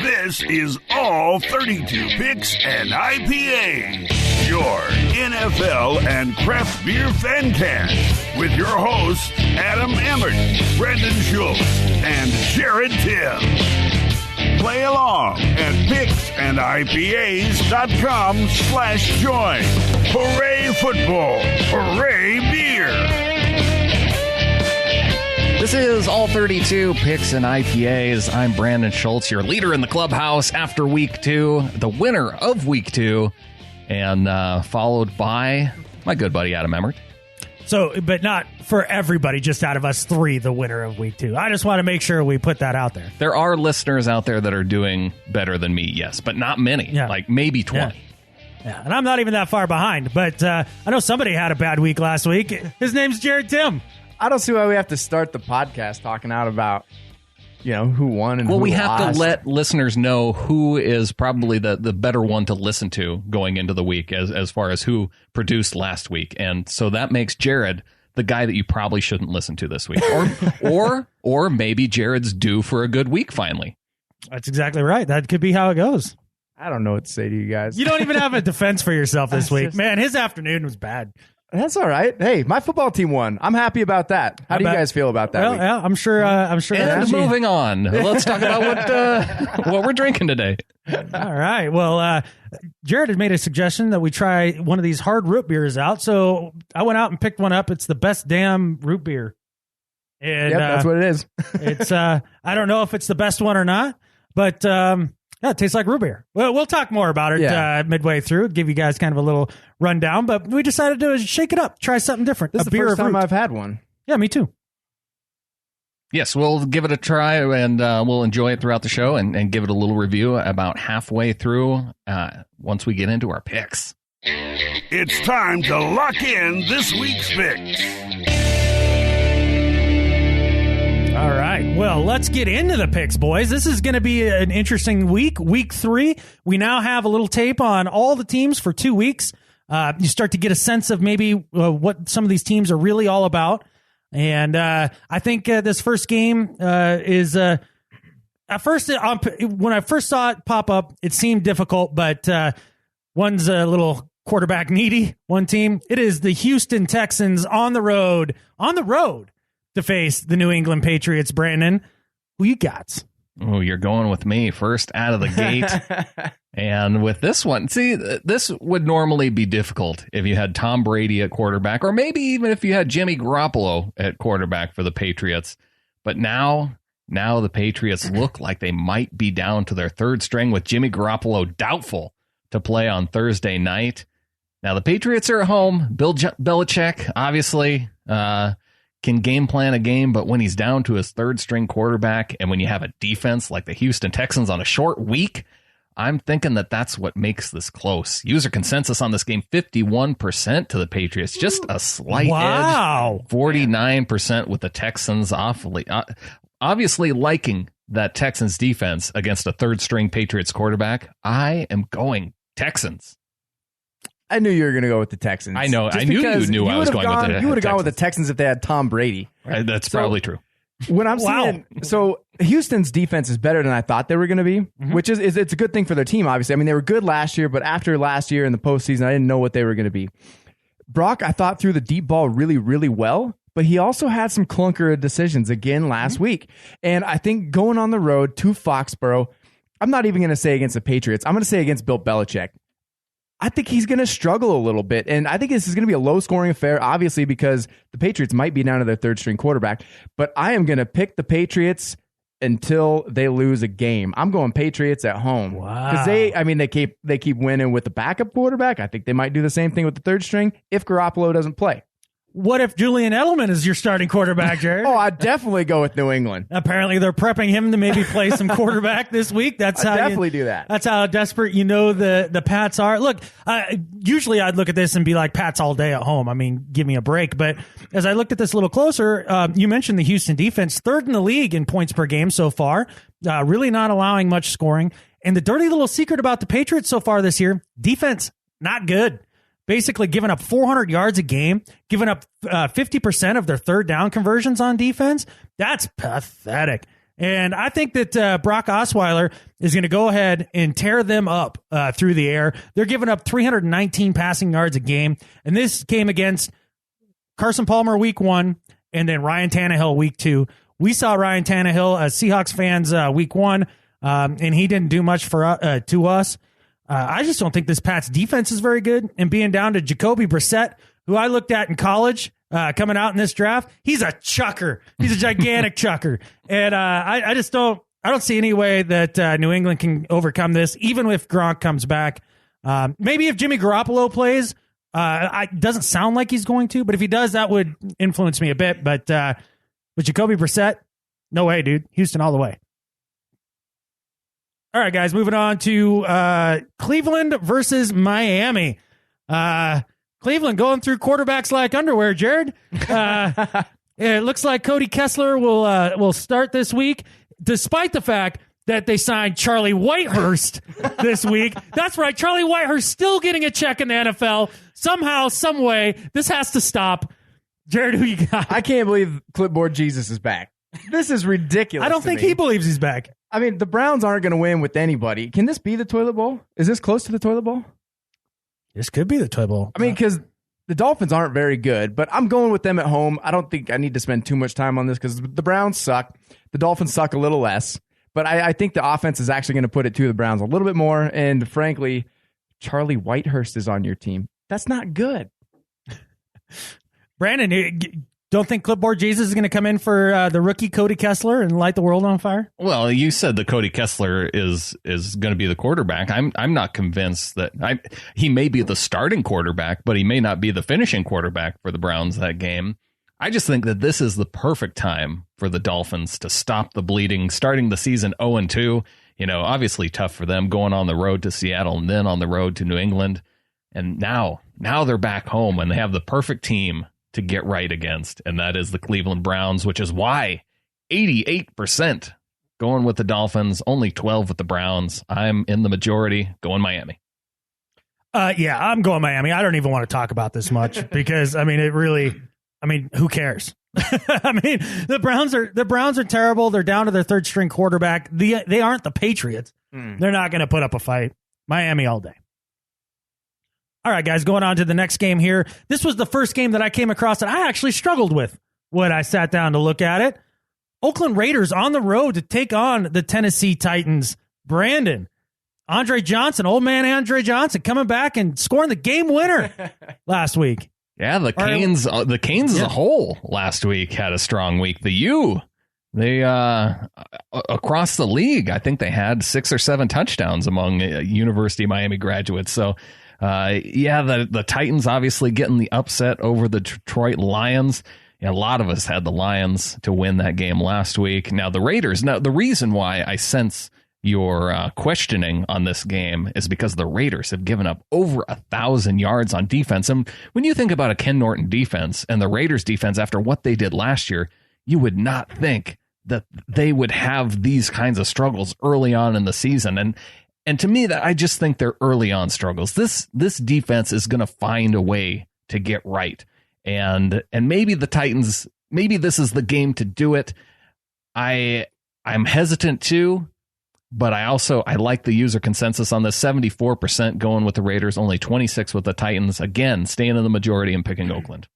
This is All 32 Picks and IPAs, your NFL and craft beer fancast, with your hosts Adam Emmert, Brandan Schultz, and Gerrad Tim. Play along at picksandIPAs.com/join. Hooray football! Hooray beer! This is All 32 Picks and IPAs. I'm Brandan Schultz, your leader in the clubhouse after week 2, the winner of week 2, and followed by my good buddy Adam Emmert. So, but not for everybody, just out of us 3, the winner of week 2. I just want to make sure we put that out there. There are listeners out there that are doing better than me, yes, but not many, like maybe 20. Yeah, and I'm not even that far behind, but I know somebody had a bad week last week. His name's Gerrad Tim. I don't see why we have to start the podcast talking out about, who won and who lost. Well, we have to let listeners know who is probably the better one to listen to going into the week as far as who produced last week. And so that makes Gerrad the guy that you probably shouldn't listen to this week. Or maybe Gerrad's due for a good week finally. That's exactly right. That could be how it goes. I don't know what to say to you guys. You don't even have a defense for yourself this week. Man, his afternoon was bad. That's all right. Hey, my football team won. I'm happy about that. How do you guys feel about that? Well, yeah, I'm sure. And moving on, let's talk about what we're drinking today. All right. Well, Gerrad had made a suggestion that we try one of these hard root beers out, so I went out and picked one up. It's the best damn root beer. And, that's what it is. It's. I don't know if it's the best one or not, but. Yeah, it tastes like root beer. Well, we'll talk more about it midway through, give you guys kind of a little rundown, but we decided to shake it up, try something different. This is the first time I've had one. Yeah, me too. Yes, we'll give it a try, and we'll enjoy it throughout the show and give it a little review about halfway through once we get into our picks. It's time to lock in this week's picks. All right. Well, let's get into the picks, boys. This is going to be an interesting week. Week 3. We now have a little tape on all the teams for 2 weeks. You start to get a sense of maybe what some of these teams are really all about. And I think this first game is at first, when I first saw it pop up, it seemed difficult, but one's a little quarterback needy, one team. It is the Houston Texans on the road to face the New England Patriots. Brandan, who you got? Oh, you're going with me first out of the gate. And with this one, see, this would normally be difficult if you had Tom Brady at quarterback, or maybe even if you had Jimmy Garoppolo at quarterback for the Patriots. But now the Patriots look like they might be down to their third string, with Jimmy Garoppolo doubtful to play on Thursday night. Now the Patriots are at home. Bill Belichick, obviously, can game plan a game, but when he's down to his third string quarterback, and when you have a defense like the Houston Texans on a short week, I'm thinking that's what makes this close. User consensus on this game, 51% to the Patriots, just a slight edge. 49% with the Texans, obviously liking that Texans defense against a third string Patriots quarterback. I am going Texans. I knew you were going to go with the Texans. I know. I knew you knew I was going with the Texans. You would have gone with the Texans if they had Tom Brady. Right, that's probably true. When I'm seeing, so Houston's defense is better than I thought they were going to be, which is it's a good thing for their team, obviously. I mean, they were good last year, but after last year in the postseason, I didn't know what they were going to be. Brock, I thought, threw the deep ball really, really well, but he also had some clunker decisions again last week. And I think going on the road to Foxborough, I'm not even going to say against the Patriots. I'm going to say against Bill Belichick. I think he's going to struggle a little bit. And I think this is going to be a low-scoring affair, obviously, because the Patriots might be down to their third-string quarterback. But I am going to pick the Patriots until they lose a game. I'm going Patriots at home. Wow. Because they keep winning with the backup quarterback. I think they might do the same thing with the third string if Garoppolo doesn't play. What if Julian Edelman is your starting quarterback, Gerrad? I'd definitely go with New England. Apparently, they're prepping him to maybe play some quarterback this week. I'd definitely do that. That's how desperate the Pats are. Look, usually I'd look at this and be like, Pats all day at home. I mean, give me a break. But as I looked at this a little closer, you mentioned the Houston defense, third in the league in points per game so far, really not allowing much scoring. And the dirty little secret about the Patriots so far this year, defense, not good. Basically giving up 400 yards a game, giving up 50% of their third down conversions on defense. That's pathetic. And I think that Brock Osweiler is going to go ahead and tear them up through the air. They're giving up 319 passing yards a game. And this came against Carson Palmer week 1 and then Ryan Tannehill week 2. We saw Ryan Tannehill as Seahawks fans week 1, and he didn't do much for to us. I just don't think this Pats defense is very good. And being down to Jacoby Brissett, who I looked at in college, coming out in this draft, he's a chucker. He's a gigantic chucker. And I don't see any way that New England can overcome this, even if Gronk comes back. Maybe if Jimmy Garoppolo plays, it doesn't sound like he's going to, but if he does, that would influence me a bit. But with Jacoby Brissett, no way, dude. Houston all the way. All right, guys, moving on to Cleveland versus Miami. Cleveland going through quarterbacks like underwear, Gerrad. It looks like Cody Kessler will start this week, despite the fact that they signed Charlie Whitehurst this week. That's right, Charlie Whitehurst still getting a check in the NFL. Somehow, some way, this has to stop. Gerrad, who you got? I can't believe Clipboard Jesus is back. This is ridiculous. I don't think he believes he's back. I mean, the Browns aren't going to win with anybody. Can this be the toilet bowl? Is this close to the toilet bowl? This could be the toilet bowl. I mean, because the Dolphins aren't very good, but I'm going with them at home. I don't think I need to spend too much time on this because the Browns suck. The Dolphins suck a little less. But I think the offense is actually going to put it to the Browns a little bit more. And frankly, Charlie Whitehurst is on your team. That's not good. Brandon, you don't think Clipboard Jesus is going to come in for the rookie Cody Kessler and light the world on fire? Well, you said that Cody Kessler is going to be the quarterback. I'm not convinced that he may be the starting quarterback, but he may not be the finishing quarterback for the Browns that game. I just think that this is the perfect time for the Dolphins to stop the bleeding, starting the season 0-2. You know, obviously tough for them going on the road to Seattle and then on the road to New England. And now they're back home and they have the perfect team to get right against, and that is the Cleveland Browns, which is why 88% going with the Dolphins, only 12 with the Browns. I'm in the majority, going Miami. Yeah, I'm going Miami. I don't even want to talk about this much because who cares? I mean, the Browns are terrible. They're down to their third string quarterback. They aren't the Patriots. They're not going to put up a fight. Miami all day. All right, guys, going on to the next game here. This was the first game that I came across that I actually struggled with when I sat down to look at it. Oakland Raiders on the road to take on the Tennessee Titans. Brandan, Andre Johnson, old man Andre Johnson, coming back and scoring the game winner last week. Yeah, the Canes as a whole last week had a strong week. They across the league, I think they had 6 or 7 touchdowns among University of Miami graduates. So, the Titans obviously getting the upset over the Detroit Lions. A lot of us had the Lions to win that game last week. Now, the Raiders. Now, the reason why I sense your questioning on this game is because the Raiders have given up over 1,000 yards on defense. And when you think about a Ken Norton defense and the Raiders defense after what they did last year, you would not think that they would have these kinds of struggles early on in the season. And to me, that I just think they're early on struggles. This defense is going to find a way to get right. And maybe the Titans, maybe this is the game to do it. I'm hesitant too, but I like the user consensus on this. 74% going with the Raiders, only 26 with the Titans. Again, staying in the majority and picking Oakland.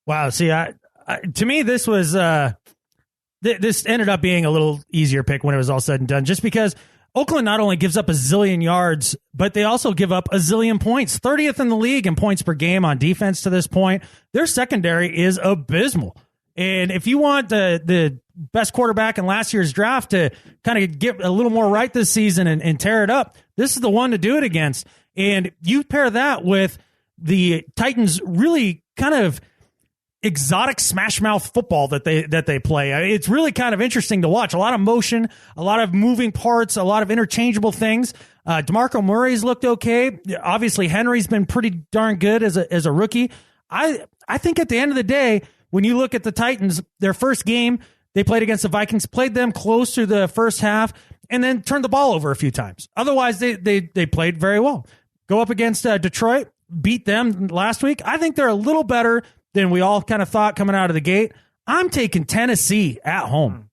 Wow. See, to me, this was this ended up being a little easier pick when it was all said and done, just because Oakland not only gives up a zillion yards, but they also give up a zillion points. 30th in the league in points per game on defense to this point. Their secondary is abysmal. And if you want the best quarterback in last year's draft to kind of get a little more right this season and tear it up, this is the one to do it against. And you pair that with the Titans really kind of exotic smash mouth football that they play. It's really kind of interesting to watch. A lot of motion, a lot of moving parts, a lot of interchangeable things. DeMarco Murray's looked okay. Obviously, Henry's been pretty darn good as a rookie. I think at the end of the day, when you look at the Titans, their first game they played against the Vikings, played them close to the first half, and then turned the ball over a few times. Otherwise, they played very well. Go up against Detroit, beat them last week. I think they're a little better than we all kind of thought coming out of the gate. I'm taking Tennessee at home.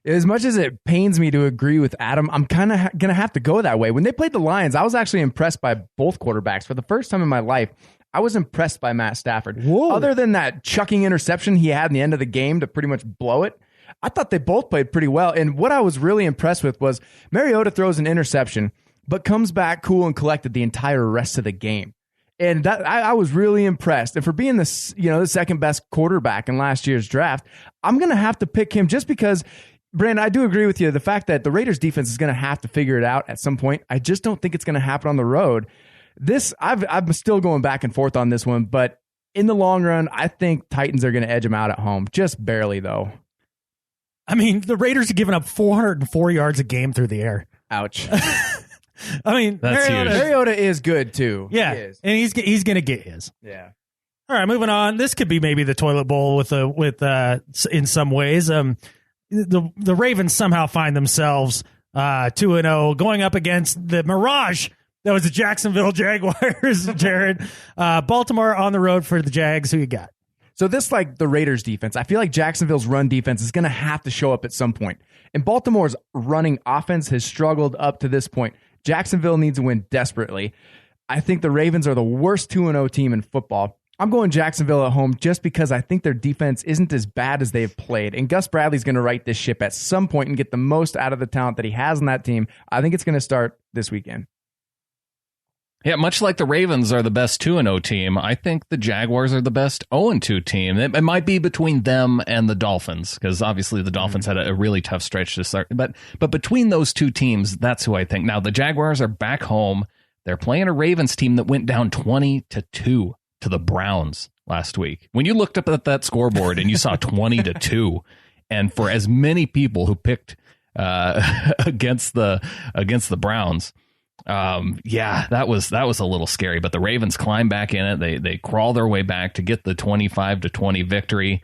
As much as it pains me to agree with Adam, I'm kind of going to have to go that way. When they played the Lions, I was actually impressed by both quarterbacks. For the first time in my life, I was impressed by Matt Stafford. Whoa. Other than that chucking interception he had in the end of the game to pretty much blow it, I thought they both played pretty well. And what I was really impressed with was Mariota throws an interception, but comes back cool and collected the entire rest of the game. And that I was really impressed. And for being the second best quarterback in last year's draft, I'm going to have to pick him just because, Brandon, I do agree with you. The fact that the Raiders defense is going to have to figure it out at some point. I just don't think it's going to happen on the road. I'm still going back and forth on this one, but in the long run, I think Titans are going to edge them out at home. Just barely, though. I mean, the Raiders are giving up 404 yards a game through the air. Ouch. I mean, That's huge. Mariota is good, too. Yeah, He is. and he's going to get his. Yeah. All right, moving on. This could be maybe the toilet bowl with in some ways. The Ravens somehow find themselves 2-0 going up against the Mirage that was the Jacksonville Jaguars. Gerrad, Baltimore on the road for the Jags. Who you got? So this, like the Raiders defense, I feel like Jacksonville's run defense is going to have to show up at some point. And Baltimore's running offense has struggled up to this point. Jacksonville needs to win desperately. I think the Ravens are the worst 2-0 team in football. I'm going Jacksonville at home just because I think their defense isn't as bad as they've played. And Gus Bradley's going to right this ship at some point and get the most out of the talent that he has on that team. I think it's going to start this weekend. Yeah, much like the Ravens are the best 2-0 team, I think the Jaguars are the best 0-2 team. It might be between them and the Dolphins, because obviously the Dolphins had a really tough stretch to start. But between those two teams, that's who I think. Now, the Jaguars are back home. They're playing a Ravens team that went down 20-2 to the Browns last week. When you looked up at that scoreboard and you saw 20-2, and for as many people who picked against the Browns, that was a little scary, but the Ravens climb back in it. They crawl their way back to get the 25-20 victory.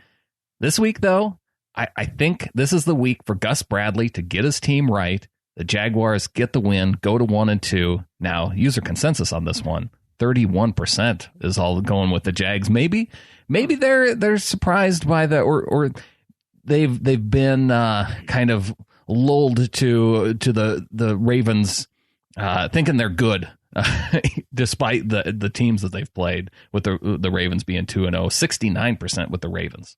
This week, though, I think this is the week for Gus Bradley to get his team right. The Jaguars get the win, go to 1-2. Now, user consensus on this one, 31% is all going with the Jags. Maybe they're surprised by or they've been kind of lulled to the Ravens thinking they're good, despite the teams that they've played, with the Ravens being 2-0, 69% with the Ravens.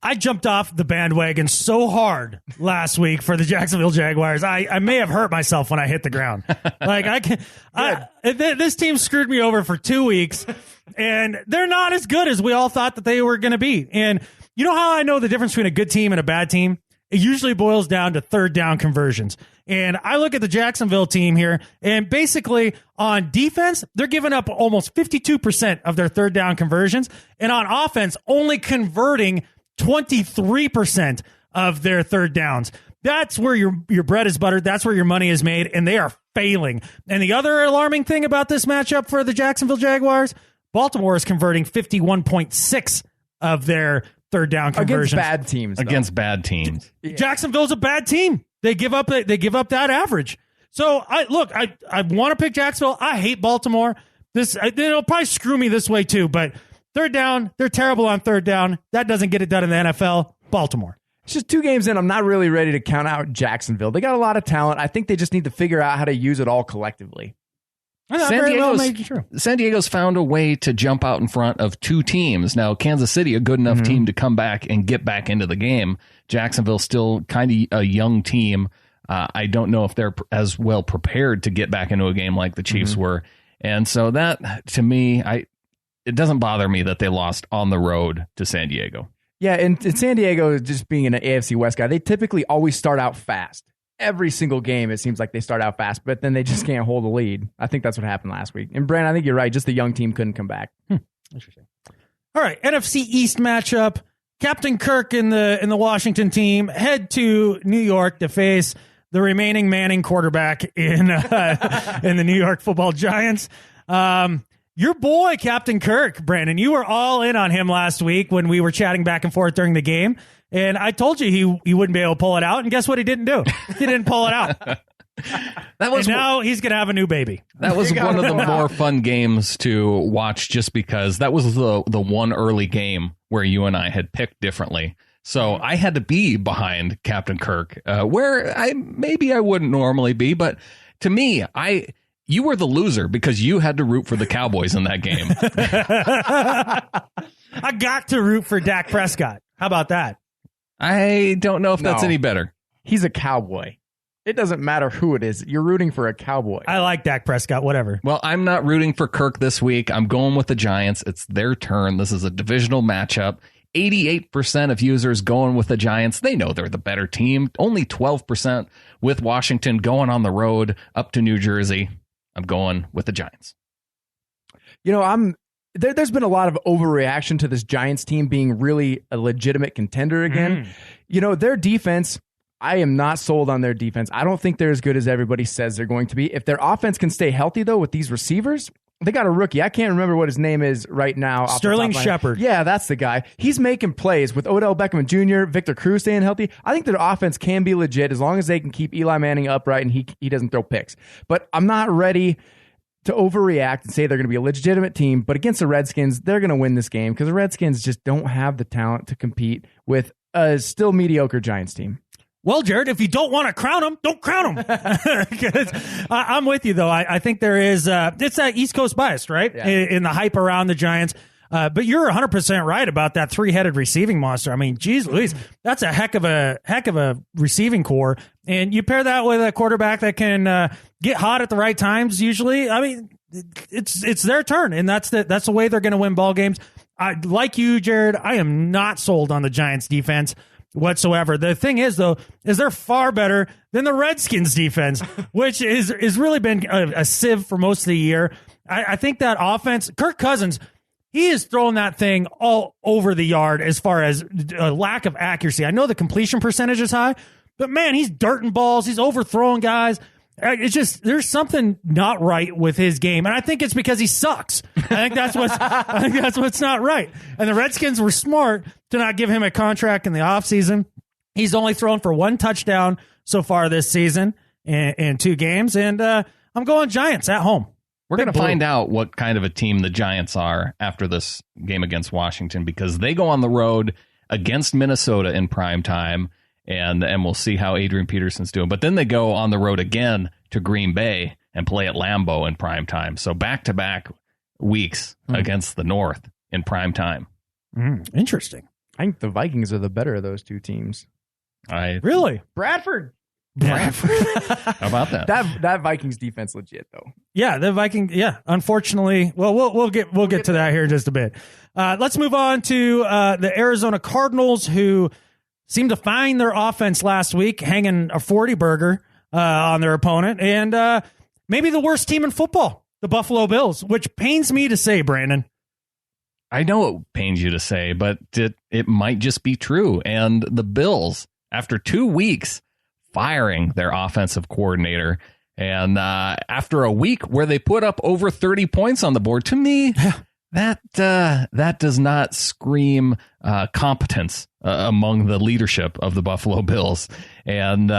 I jumped off the bandwagon so hard last week for the Jacksonville Jaguars. I may have hurt myself when I hit the ground. Like this team screwed me over for 2 weeks, and they're not as good as we all thought that they were going to be. And you know how I know the difference between a good team and a bad team? It usually boils down to third down conversions. And I look at the Jacksonville team here, and basically on defense, they're giving up almost 52% of their third down conversions. And on offense, only converting 23% of their third downs. That's where your bread is buttered. That's where your money is made, and they are failing. And the other alarming thing about this matchup for the Jacksonville Jaguars, Baltimore is converting 51.6 of their third down conversions. Against bad teams. Yeah. Jacksonville's a bad team. They give up that average. So I want to pick Jacksonville. I hate Baltimore. It'll probably screw me this way too, but third down, they're terrible on third down. That doesn't get it done in the NFL. Baltimore. It's just 2 games in. I'm not really ready to count out Jacksonville. They got a lot of talent. I think they just need to figure out how to use it all collectively. San Diego's found a way to jump out in front of 2 teams. Now, Kansas City, a good enough team to come back and get back into the game. Jacksonville still kind of a young team. I don't know if they're as well prepared to get back into a game like the Chiefs were. And so that, to me, it doesn't bother me that they lost on the road to San Diego. Yeah, and San Diego, just being an AFC West guy, they typically always start out fast. Every single game, it seems like they start out fast, but then they just can't hold a lead. I think that's what happened last week. And Brandan, I think you're right. Just the young team couldn't come back. Interesting. All right, NFC East matchup. Captain Kirk and the Washington team head to New York to face the remaining Manning quarterback in the New York Football Giants. Your boy, Captain Kirk, Brandon, you were all in on him last week when we were chatting back and forth during the game. And I told you he wouldn't be able to pull it out. And guess what he didn't do? He didn't pull it out. And now he's going to have a new baby. That was one of the more fun games to watch just because that was the one early game where you and I had picked differently. So I had to be behind Captain Kirk, where I wouldn't normally be. But to me, you were the loser because you had to root for the Cowboys in that game. I got to root for Dak Prescott. How about that? I don't know if that's any better. He's a Cowboy. It doesn't matter who it is. You're rooting for a Cowboy. I like Dak Prescott, whatever. Well, I'm not rooting for Kirk this week. I'm going with the Giants. It's their turn. This is a divisional matchup. 88% of users going with the Giants. They know they're the better team. Only 12% with Washington going on the road up to New Jersey. I'm going with the Giants. There's been a lot of overreaction to this Giants team being really a legitimate contender again. Their defense, I am not sold on their defense. I don't think they're as good as everybody says they're going to be. If their offense can stay healthy, though, with these receivers, they got a rookie. I can't remember what his name is right now. Sterling Shepard. Yeah, that's the guy. He's making plays with Odell Beckham Jr., Victor Cruz staying healthy. I think their offense can be legit as long as they can keep Eli Manning upright and he doesn't throw picks. But I'm not ready to overreact and say they're going to be a legitimate team. But against the Redskins, they're going to win this game because the Redskins just don't have the talent to compete with a still mediocre Giants team. Well, Gerrad, if you don't want to crown them, don't crown them. I'm with you, though. I think there is it's that East Coast bias, right? Yeah. In the hype around the Giants. But you're 100% right about that three-headed receiving monster. I mean, geez Louise, that's a heck of a receiving core. And you pair that with a quarterback that can get hot at the right times usually. I mean, it's their turn, and that's the way they're going to win ball games. Like you, Gerrad, I am not sold on the Giants defense whatsoever. The thing is, though, is they're far better than the Redskins defense, which is really been a sieve for most of the year. I think that offense, Kirk Cousins, he is throwing that thing all over the yard as far as a lack of accuracy. I know the completion percentage is high, but man, he's dirting balls. He's overthrowing guys. It's just, there's something not right with his game. And I think it's because he sucks. I think that's what's not right. And the Redskins were smart to not give him a contract in the offseason. He's only thrown for 1 touchdown so far this season in 2 games. And I'm going Giants at home. We're going to find out what kind of a team the Giants are after this game against Washington, because they go on the road against Minnesota in prime time. And we'll see how Adrian Peterson's doing. But then they go on the road again to Green Bay and play at Lambeau in prime time. So back-to-back weeks against the North in prime time. Interesting. I think the Vikings are the better of those two teams. Really? Bradford. How about that? That Vikings defense legit though. Yeah, the Viking. Yeah, unfortunately. Well, we'll get to that here in just a bit. Let's move on to the Arizona Cardinals, who seemed to find their offense last week, hanging a 40 burger on their opponent, and maybe the worst team in football, the Buffalo Bills, which pains me to say, Brandon. I know it pains you to say, but it might just be true. And the Bills, after 2 weeks, firing their offensive coordinator, and after a week where they put up over 30 points on the board, to me, that does not scream competence among the leadership of the Buffalo Bills. And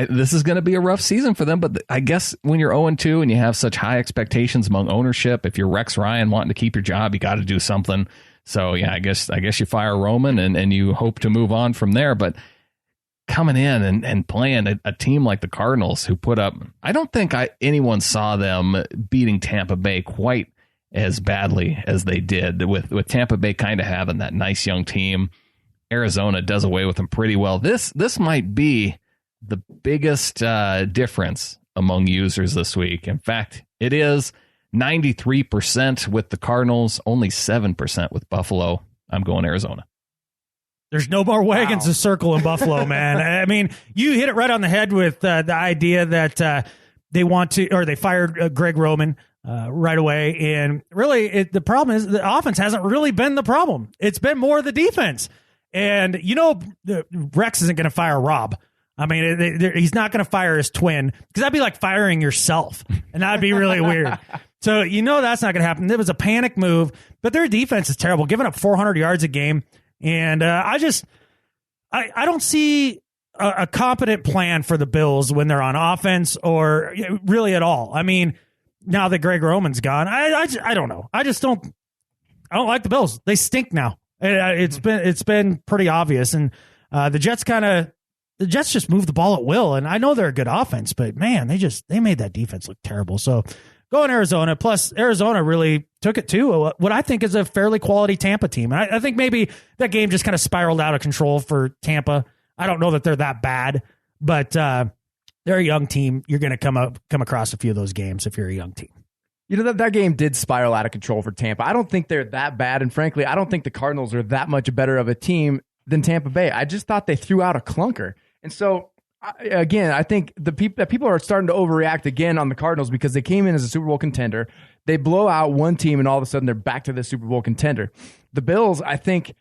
this is going to be a rough season for them. But I guess when you're 0-2 and you have such high expectations among ownership, if you're Rex Ryan wanting to keep your job, you got to do something. So, yeah, I guess you fire Roman and you hope to move on from there. But coming in and playing a team like the Cardinals, who put up, I don't think anyone saw them beating Tampa Bay quite as badly as they did, with Tampa Bay kind of having that nice young team. Arizona does away with them pretty well. This might be the biggest difference among users this week. In fact, it is 93% with the Cardinals, only 7% with Buffalo. I'm going Arizona. There's no more wagons to circle in Buffalo, man. I mean, you hit it right on the head with the idea that they fired Greg Roman right away. And really, the problem is the offense hasn't really been the problem. It's been more the defense. And, Rex isn't going to fire Rob. I mean, he's not going to fire his twin, because that'd be like firing yourself. And that'd be really weird. So, that's not going to happen. It was a panic move, but their defense is terrible, giving up 400 yards a game. And I don't see a competent plan for the Bills when they're on offense or really at all. I mean, now that Greg Roman's gone, I don't know. I don't like the Bills. They stink now. It's been pretty obvious. And the Jets just move the ball at will. And I know they're a good offense, but man, they made that defense look terrible. So going Arizona, plus Arizona really took it to what I think is a fairly quality Tampa team. And I think maybe that game just kind of spiraled out of control for Tampa. I don't know that they're that bad, but they're a young team. You're going to come across a few of those games if you're a young team. You know, that game did spiral out of control for Tampa. I don't think they're that bad. And frankly, I don't think the Cardinals are that much better of a team than Tampa Bay. I just thought they threw out a clunker. And so, again, I think people are starting to overreact again on the Cardinals because they came in as a Super Bowl contender. They blow out one team, and all of a sudden they're back to the Super Bowl contender. The Bills, I think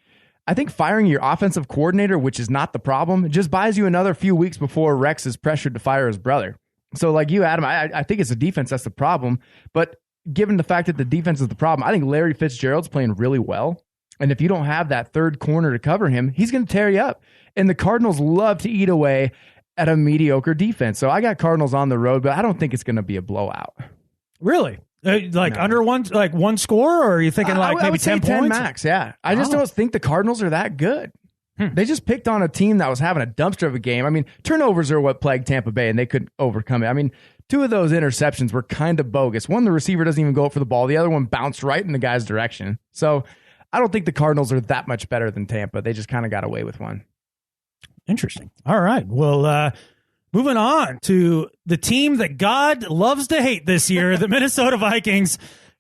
firing your offensive coordinator, which is not the problem, just buys you another few weeks before Rex is pressured to fire his brother. So like you, Adam, I think it's the defense that's the problem. But given the fact that the defense is the problem, I think Larry Fitzgerald's playing really well. And if you don't have that third corner to cover him, he's going to tear you up. And the Cardinals love to eat away at a mediocre defense. So I got Cardinals on the road, but I don't think it's going to be a blowout. Really? Under one score, or are you thinking I maybe would 10 say 10 points? max, yeah. I just don't think the Cardinals are that good. They just picked on a team that was having a dumpster of a game. I mean, turnovers are what plagued Tampa Bay, and they couldn't overcome it. I mean, two of those interceptions were kind of bogus. One, the receiver doesn't even go up for the ball. The other one bounced right in the guy's direction. So I don't think the Cardinals are that much better than Tampa. They just kind of got away with one. Interesting. All right. Well, moving on to the team that God loves to hate this year, the Minnesota Vikings,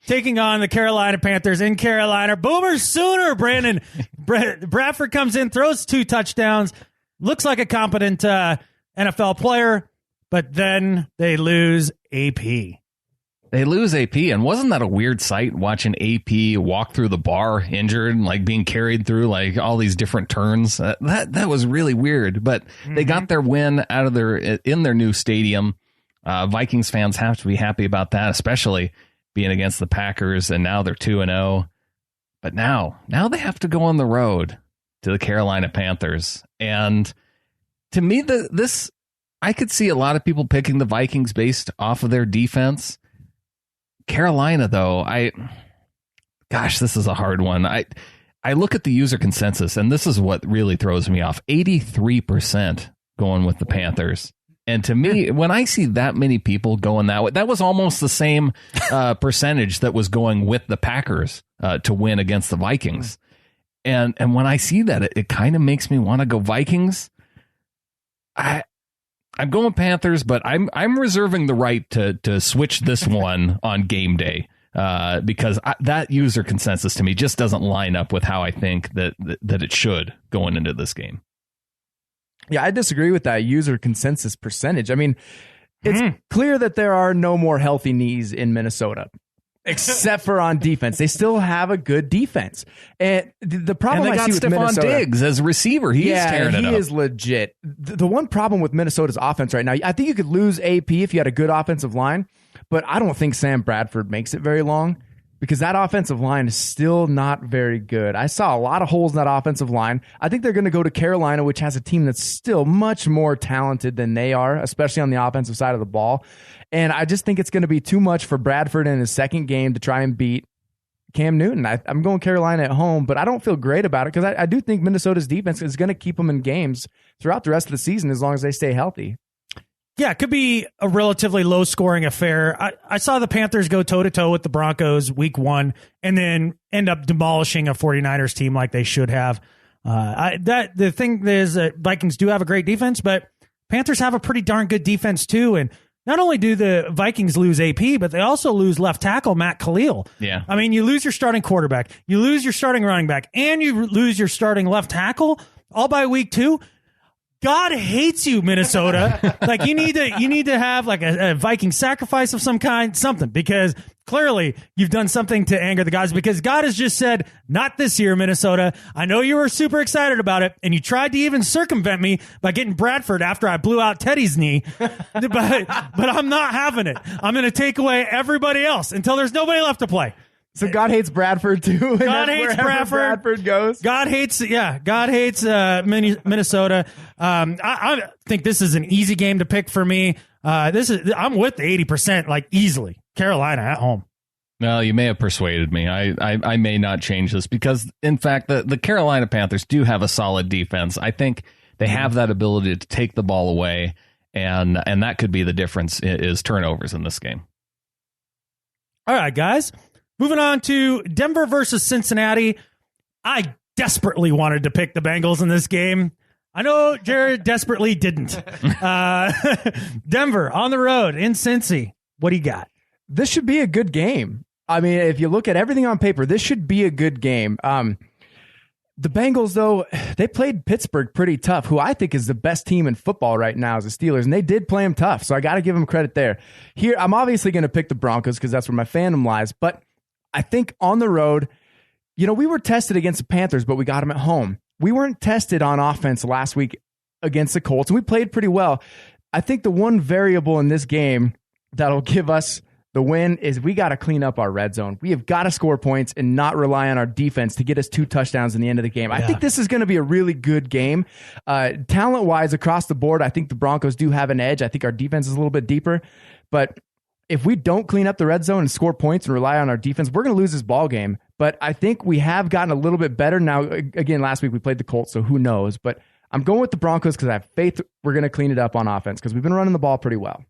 taking on the Carolina Panthers in Carolina. Boomer Sooner, Brandon. Bradford comes in, throws 2 touchdowns, looks like a competent NFL player, but then they lose AP. They lose AP, and wasn't that a weird sight watching AP walk through the bar injured, like being carried through like all these different turns? That was really weird, but they got their win out of in their new stadium. Vikings fans have to be happy about that, especially being against the Packers, and now they're 2-0. But now they have to go on the road to the Carolina Panthers. And to me, I could see a lot of people picking the Vikings based off of their defense. Carolina, though, this is a hard one. I look at the user consensus, and this is what really throws me off. 83% going with the Panthers. And to me, when I see that many people going that way, that was almost the same percentage that was going with the Packers to win against the Vikings. And when I see that, it kind of makes me want to go Vikings. I'm going Panthers, but I'm reserving the right to switch this one on game day because that user consensus to me just doesn't line up with how I think that it should going into this game. Yeah, I disagree with that user consensus percentage. I mean, it's clear that there are no more healthy knees in Minnesota, except for on defense. They still have a good defense. And the problem I see with Minnesota, Diggs as a receiver, he's tearing it up. He is legit. The one problem with Minnesota's offense right now, I think you could lose AP if you had a good offensive line, but I don't think Sam Bradford makes it very long, because that offensive line is still not very good. I saw a lot of holes in that offensive line. I think they're going to go to Carolina, which has a team that's still much more talented than they are, especially on the offensive side of the ball. And I just think it's going to be too much for Bradford in his second game to try and beat Cam Newton. I'm going Carolina at home, but I don't feel great about it because I do think Minnesota's defense is going to keep them in games throughout the rest of the season as long as they stay healthy. Yeah, it could be a relatively low-scoring affair. I saw the Panthers go toe-to-toe with the Broncos week 1 and then end up demolishing a 49ers team like they should have. The thing is that Vikings do have a great defense, but Panthers have a pretty darn good defense too. And not only do the Vikings lose AP, but they also lose left tackle Matt Khalil. Yeah. I mean, you lose your starting quarterback, you lose your starting running back, and you lose your starting left tackle all by week 2. God hates you, Minnesota. Like you need to have like a Viking sacrifice of some kind, something, because clearly you've done something to anger the gods, because God has just said, not this year, Minnesota. I know you were super excited about it, and you tried to even circumvent me by getting Bradford after I blew out Teddy's knee, but I'm not having it. I'm going to take away everybody else until there's nobody left to play. So God hates Bradford too. God hates Bradford goes. God hates Minnesota. I think this is an easy game to pick for me. I'm with the 80%, like easily. Carolina at home. Well, you may have persuaded me. I may not change this because, in fact, the Carolina Panthers do have a solid defense. I think they have that ability to take the ball away, and that could be the difference is turnovers in this game. All right, guys. Moving on to Denver versus Cincinnati. I desperately wanted to pick the Bengals in this game. I know Gerrad desperately didn't. Denver on the road in Cincy. What do you got? This should be a good game. I mean, if you look at everything on paper, this should be a good game. The Bengals, though, they played Pittsburgh pretty tough, who I think is the best team in football right now is the Steelers, and they did play them tough, so I got to give them credit there. Here, I'm obviously going to pick the Broncos because that's where my fandom lies, but I think on the road, we were tested against the Panthers, but we got them at home. We weren't tested on offense last week against the Colts, and we played pretty well. I think the one variable in this game that'll give us the win is we got to clean up our red zone. We have got to score points and not rely on our defense to get us 2 touchdowns in the end of the game. I think this is going to be a really good game. Talent-wise, across the board, I think the Broncos do have an edge. I think our defense is a little bit deeper. But if we don't clean up the red zone and score points and rely on our defense, we're going to lose this ball game. But I think we have gotten a little bit better. Now, again, last week we played the Colts, so who knows? But I'm going with the Broncos because I have faith we're going to clean it up on offense because we've been running the ball pretty well.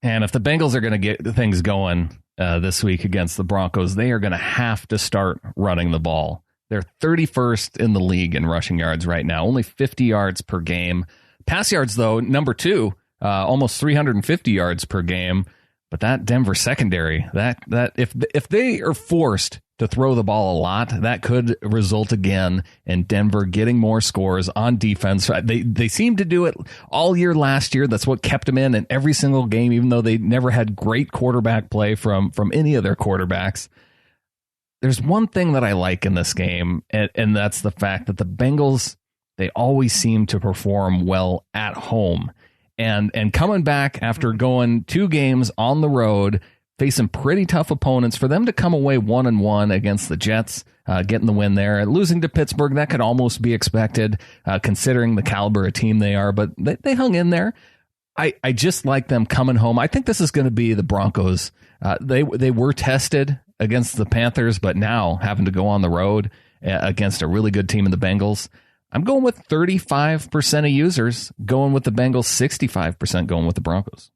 And if the Bengals are going to get things going this week against the Broncos, they are going to have to start running the ball. They're 31st in the league in rushing yards right now, only 50 yards per game. Pass yards, though, number 2, almost 350 yards per game. But that Denver secondary, that if they are forced to throw the ball a lot, that could result again in Denver getting more scores on defense. They seemed to do it all year last year. That's what kept them in every single game, even though they never had great quarterback play from any of their quarterbacks. There's one thing that I like in this game, and that's the fact that the Bengals, they always seem to perform well at home. And coming back after going 2 games on the road, facing pretty tough opponents, for them to come away 1-1 against the Jets, getting the win there, losing to Pittsburgh, that could almost be expected, considering the caliber of team they are, but they hung in there. I just like them coming home. I think this is going to be the Broncos. They were tested against the Panthers, but now having to go on the road against a really good team in the Bengals, I'm going with 35% of users going with the Bengals, 65% going with the Broncos.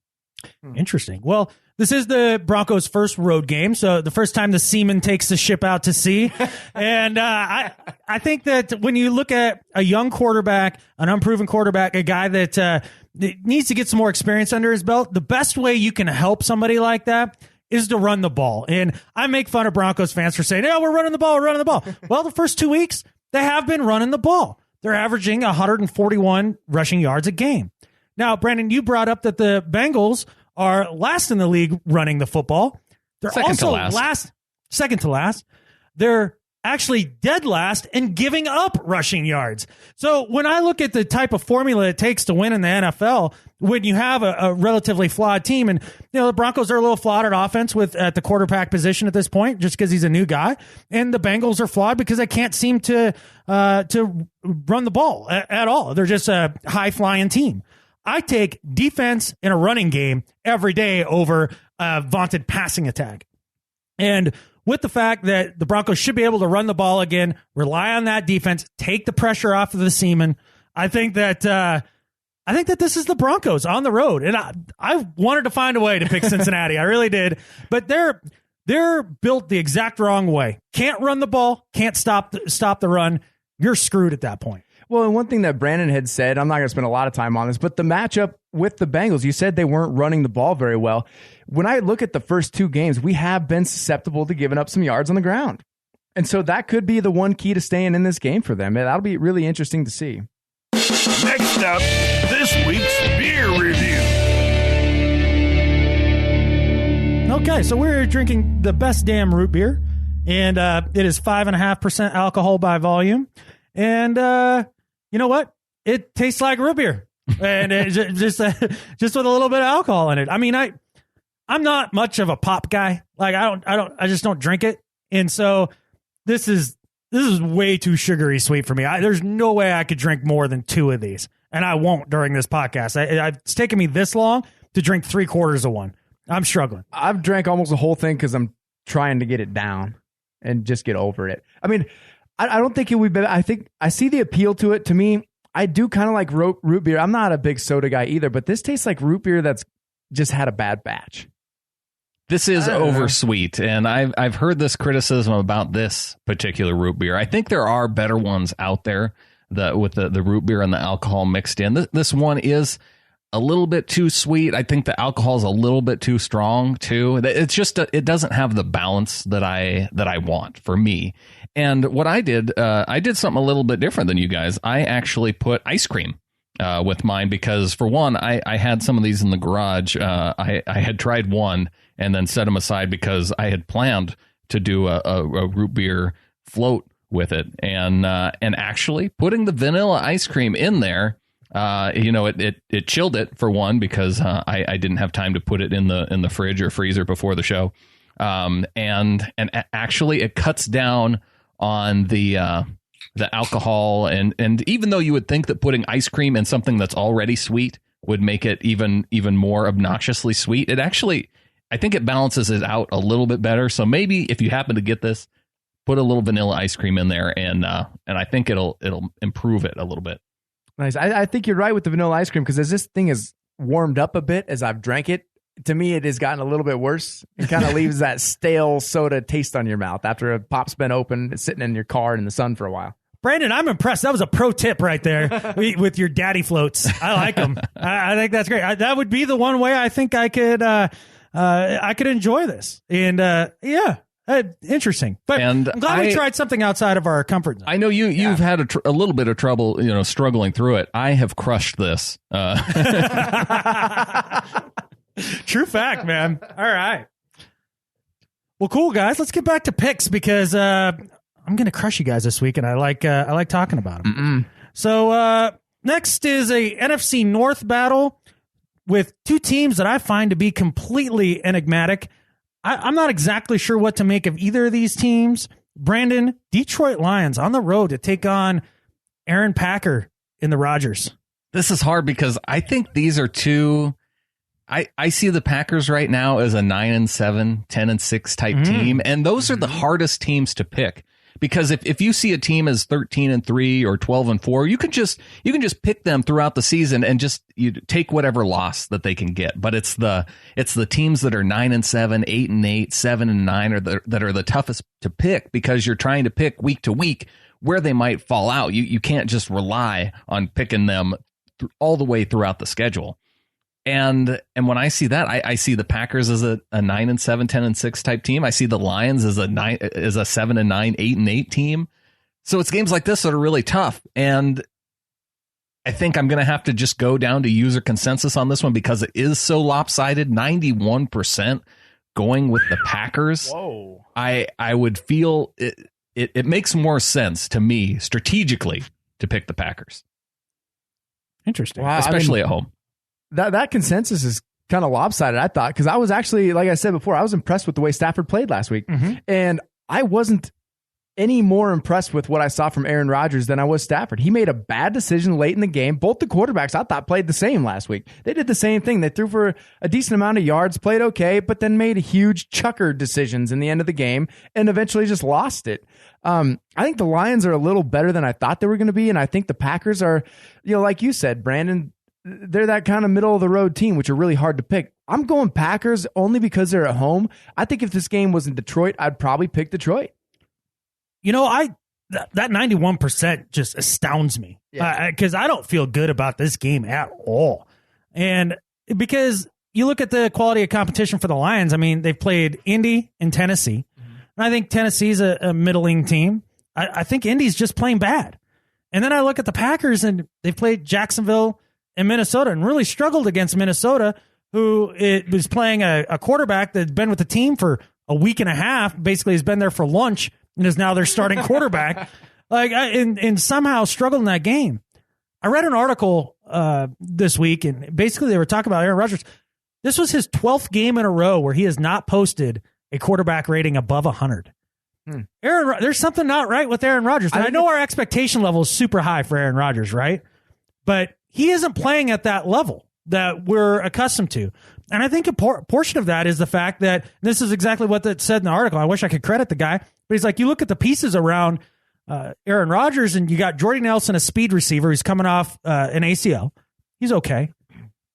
Interesting. Well, this is the Broncos' first road game, so the first time the seaman takes the ship out to sea. And I think that when you look at a young quarterback, an unproven quarterback, a guy that needs to get some more experience under his belt, the best way you can help somebody like that is to run the ball. And I make fun of Broncos fans for saying, we're running the ball. Well, the first 2 weeks, they have been running the ball. They're averaging 141 rushing yards a game. Now, Brandon, you brought up that the Bengals are last in the league running the football. They're second also to last. They're actually dead last in giving up rushing yards. So when I look at the type of formula it takes to win in the NFL, when you have a relatively flawed team, and the Broncos are a little flawed at offense at the quarterback position at this point, just because he's a new guy, and the Bengals are flawed because they can't seem to run the ball at all. They're just a high flying team. I take defense in a running game every day over a vaunted passing attack. And with the fact that the Broncos should be able to run the ball again, rely on that defense, take the pressure off of the seaman, I think that this is the Broncos on the road. And I wanted to find a way to pick Cincinnati. I really did. But they're built the exact wrong way. Can't run the ball, can't stop the run. You're screwed at that point. Well, and one thing that Brandan had said, I'm not going to spend a lot of time on this, but the matchup with the Bengals, you said they weren't running the ball very well. When I look at the first 2 games, we have been susceptible to giving up some yards on the ground. And so that could be the one key to staying in this game for them. That'll be really interesting to see. Next up, this week's beer review. Okay, so we're drinking the best damn root beer, and it is 5.5% alcohol by volume. And you know what? It tastes like root beer, and it just with a little bit of alcohol in it. I mean, I'm not much of a pop guy. Like I just don't drink it. And so this is way too sugary sweet for me. There's no way I could drink more than 2 of these, and I won't during this podcast. It's taken me this long to drink 3/4 of one. I'm struggling. I've drank almost the whole thing because I'm trying to get it down and just get over it. I mean, I don't think it would be. I think I see the appeal to it. To me, I do kind of like root beer. I'm not a big soda guy either, but this tastes like root beer that's just had a bad batch. This is oversweet, and I've heard this criticism about this particular root beer. I think there are better ones out there with the root beer and the alcohol mixed in. This one is a little bit too sweet. I think the alcohol is a little bit too strong too. It's just it doesn't have the balance that I want for me. And what I did something a little bit different than you guys. I actually put ice cream with mine because, for one, I had some of these in the garage. I had tried one and then set them aside because I had planned to do a root beer float with it, and actually putting the vanilla ice cream in there, it chilled it, for one, because I didn't have time to put it in the fridge or freezer before the show, and actually it cuts down on the alcohol, and even though you would think that putting ice cream in something that's already sweet would make it even more obnoxiously sweet, it actually, I think it balances it out a little bit better. So maybe if you happen to get this, put a little vanilla ice cream in there, and I think it'll improve it a little bit. Nice. I think you're right with the vanilla ice cream, because as this thing has warmed up a bit as I've drank it, to me it has gotten a little bit worse. It kind of leaves that stale soda taste on your mouth after a pop's been open. It's sitting in your car in the sun for a while. Brandon, I'm impressed. That was a pro tip right there with your daddy floats. I like them. I think that's great. That would be the one way I think I could enjoy this. And interesting. But and I'm glad we tried something outside of our comfort zone. I know you've had a little bit of trouble, struggling through it. I have crushed this. True fact, man. All right. Well, cool, guys. Let's get back to picks, because I'm going to crush you guys this week, and I like talking about them. Mm-mm. So next is a NFC North battle with 2 teams that I find to be completely enigmatic. I'm not exactly sure what to make of either of these teams. Brandan, Detroit Lions on the road to take on Aaron Packer in the Rodgers. This is hard because I think these are two. I see the Packers right now as a 9-7, 10-6 type team, and those are the hardest teams to pick. Because if you see a team as 13-3 or 12-4, you can just pick them throughout the season and just you take whatever loss that they can get. But it's the teams that are 9-7, 8-8, 7-9 that are the toughest to pick, because you're trying to pick week to week where they might fall out. You can't just rely on picking them all the way throughout the schedule. And when I see that, I see the Packers as a 9-7, 10-6 type team. I see the Lions as a 7-9, 8-8 team. So it's games like this that are really tough. And I think I'm going to have to just go down to user consensus on this one, because it is so lopsided. 91% going with the Packers. Whoa. I would feel it makes more sense to me strategically to pick the Packers. Interesting. Wow, especially at home. That consensus is kind of lopsided, I thought, because I was actually, like I said before, I was impressed with the way Stafford played last week. Mm-hmm. And I wasn't any more impressed with what I saw from Aaron Rodgers than I was Stafford. He made a bad decision late in the game. Both the quarterbacks, I thought, played the same last week. They did the same thing. They threw for a decent amount of yards, played okay, but then made huge chucker decisions in the end of the game and eventually just lost it. I think the Lions are a little better than I thought they were going to be, and I think the Packers are, like you said, Brandon, they're that kind of middle of the road team, which are really hard to pick. I'm going Packers only because they're at home. I think if this game was in Detroit, I'd probably pick Detroit. That 91% just astounds me, because I don't feel good about this game at all. And because you look at the quality of competition for the Lions, I mean, they've played Indy and Tennessee. And I think Tennessee's a middling team. I think Indy's just playing bad. And then I look at the Packers, and they've played Jacksonville and Minnesota and really struggled against Minnesota, who it was playing a quarterback that's been with the team for a week and a half, basically has been there for lunch and is now their starting quarterback, and somehow struggled in that game. I read an article this week, and basically they were talking about Aaron Rodgers. This was his 12th game in a row where he has not posted a quarterback rating above 100. There's something not right with Aaron Rodgers. And I know our expectation level is super high for Aaron Rodgers, right? But he isn't playing at that level that we're accustomed to. And I think a portion of that is the fact that this is exactly what that said in the article. I wish I could credit the guy, but he's like, you look at the pieces around Aaron Rodgers, and you got Jordy Nelson, a speed receiver who's coming off an ACL. He's okay.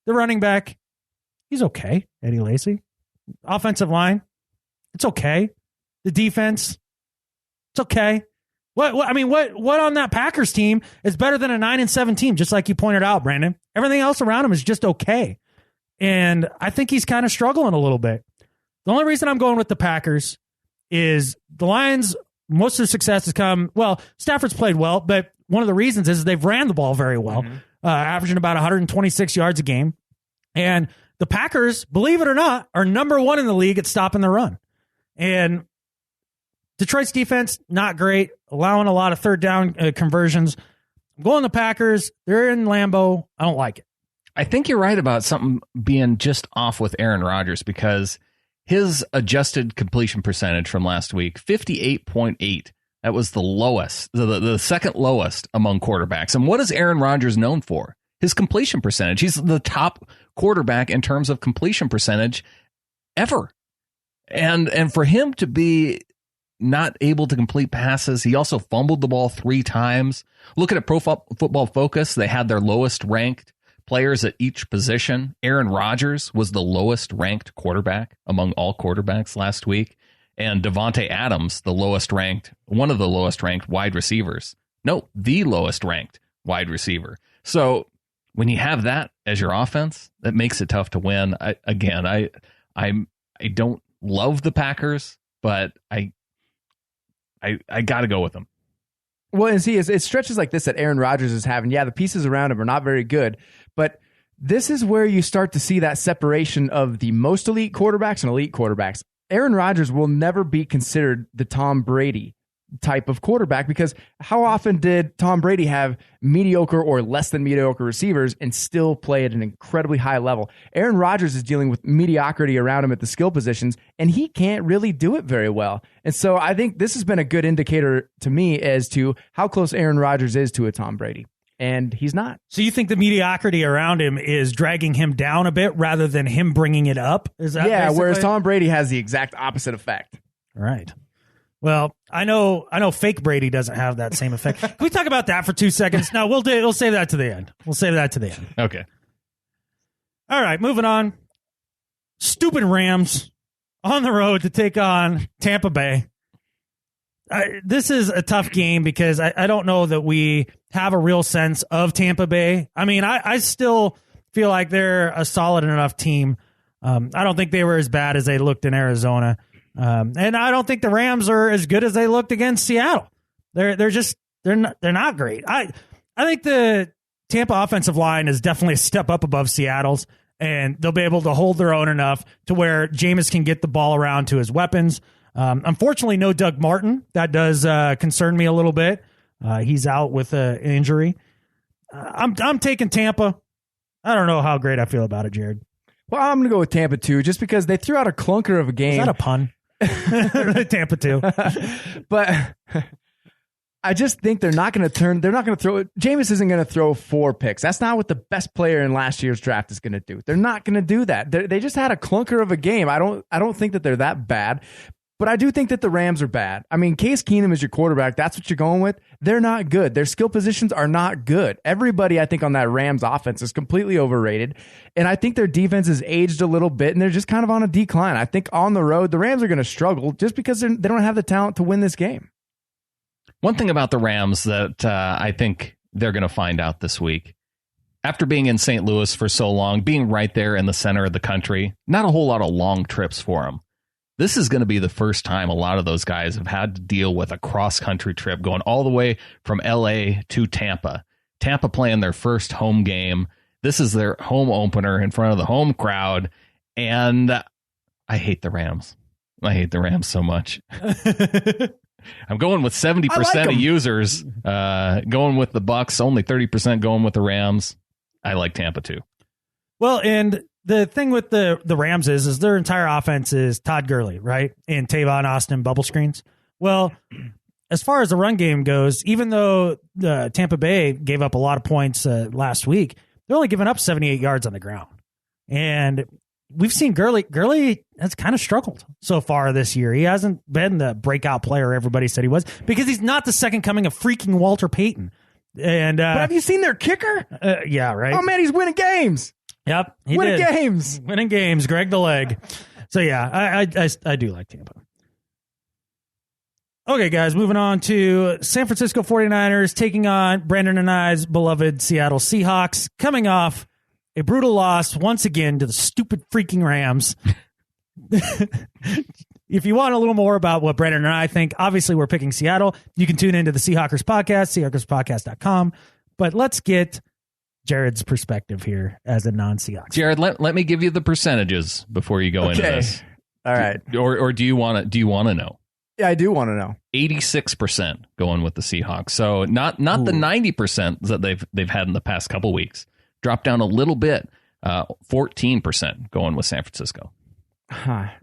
The running back, he's okay. Eddie Lacy. Offensive line, it's okay. The defense, it's okay. What on that Packers team is better than a 9-7 team, just like you pointed out, Brandon. Everything else around him is just okay. And I think he's kind of struggling a little bit. The only reason I'm going with the Packers is the Lions, most of the success has come, well, Stafford's played well, but one of the reasons is they've ran the ball very well, averaging about 126 yards a game. And the Packers, believe it or not, are number one in the league at stopping the run. And Detroit's defense, not great, allowing a lot of third down conversions. I'm going the Packers. They're in Lambeau. I don't like it. I think you're right about something being just off with Aaron Rodgers, because his adjusted completion percentage from last week, 58.8. That was the lowest, the second lowest among quarterbacks. And what is Aaron Rodgers known for? His completion percentage. He's the top quarterback in terms of completion percentage ever. And for him to be not able to complete passes, he also fumbled the ball 3 times. Looking at Pro Football Focus, they had their lowest ranked players at each position. Aaron Rodgers was the lowest ranked quarterback among all quarterbacks last week. And Devontae Adams, one of the lowest ranked wide receivers. No, the lowest ranked wide receiver. So when you have that as your offense, that makes it tough to win. I don't love the Packers, but I got to go with them. Well, and see, it stretches like this that Aaron Rodgers is having. Yeah, the pieces around him are not very good, but this is where you start to see that separation of the most elite quarterbacks and elite quarterbacks. Aaron Rodgers will never be considered the Tom Brady type of quarterback, because how often did Tom Brady have mediocre or less than mediocre receivers and still play at an incredibly high level? Aaron Rodgers is dealing with mediocrity around him at the skill positions, and he can't really do it very well. And so I think this has been a good indicator to me as to how close Aaron Rodgers is to a Tom Brady. And he's not. So you think the mediocrity around him is dragging him down a bit rather than him bringing it up? Is that basically? Whereas Tom Brady has the exact opposite effect. Right. Well, I know fake Brady doesn't have that same effect. Can we talk about that for 2 seconds? No, we'll save that to the end. Okay. All right, moving on. Stupid Rams on the road to take on Tampa Bay. This is a tough game because I don't know that we have a real sense of Tampa Bay. I mean, I still feel like they're a solid enough team. I don't think they were as bad as they looked in Arizona. And I don't think the Rams are as good as they looked against Seattle. They're not great. I think the Tampa offensive line is definitely a step up above Seattle's, and they'll be able to hold their own enough to where Jameis can get the ball around to his weapons. Unfortunately, no Doug Martin. That does concern me a little bit. He's out with an injury. I'm taking Tampa. I don't know how great I feel about it, Gerrad. Well, I'm going to go with Tampa too, just because they threw out a clunker of a game. Is that a pun? Tampa too. But I just think they're not going to throw. Jameis isn't going to throw 4 picks. That's not what the best player in last year's draft is going to do. They're not going to do that. They just had a clunker of a game. I don't think that they're that bad. But I do think that the Rams are bad. I mean, Case Keenum is your quarterback. That's what you're going with. They're not good. Their skill positions are not good. Everybody, I think, on that Rams offense is completely overrated. And I think their defense has aged a little bit, and they're just kind of on a decline. I think on the road, the Rams are going to struggle just because they don't have the talent to win this game. One thing about the Rams that I think they're going to find out this week, after being in St. Louis for so long, being right there in the center of the country, not a whole lot of long trips for them. This is going to be the first time a lot of those guys have had to deal with a cross-country trip going all the way from L.A. to Tampa. Tampa playing their first home game. This is their home opener in front of the home crowd. And I hate the Rams. I hate the Rams so much. I'm going with 70% of users going with the Bucks, only 30% going with the Rams. I like Tampa too. Well, and the thing with the Rams is their entire offense is Todd Gurley, right? And Tavon Austin bubble screens. Well, as far as the run game goes, even though Tampa Bay gave up a lot of points last week, they're only giving up 78 yards on the ground. And we've seen Gurley has kind of struggled so far this year. He hasn't been the breakout player everybody said he was because he's not the second coming of freaking Walter Payton. And but have you seen their kicker? Yeah, right. Oh man, he's winning games. Yep, winning games. Greg the leg. So yeah, I do like Tampa. Okay, guys, moving on to San Francisco 49ers taking on Brandan and I's beloved Seattle Seahawks, coming off a brutal loss once again to the stupid freaking Rams. If you want a little more about what Brandan and I think, obviously we're picking Seattle. You can tune into the Seahawkers podcast, seahawkerspodcast.com. But let's get Gerrad's perspective here as a non-Seahawks. Gerrad, let me give you the percentages before you go into this. All right. Or do you want to know? Yeah, I do want to know. 86% going with the Seahawks. So not the 90% that they've had in the past couple weeks. Dropped down a little bit. 14% going with San Francisco.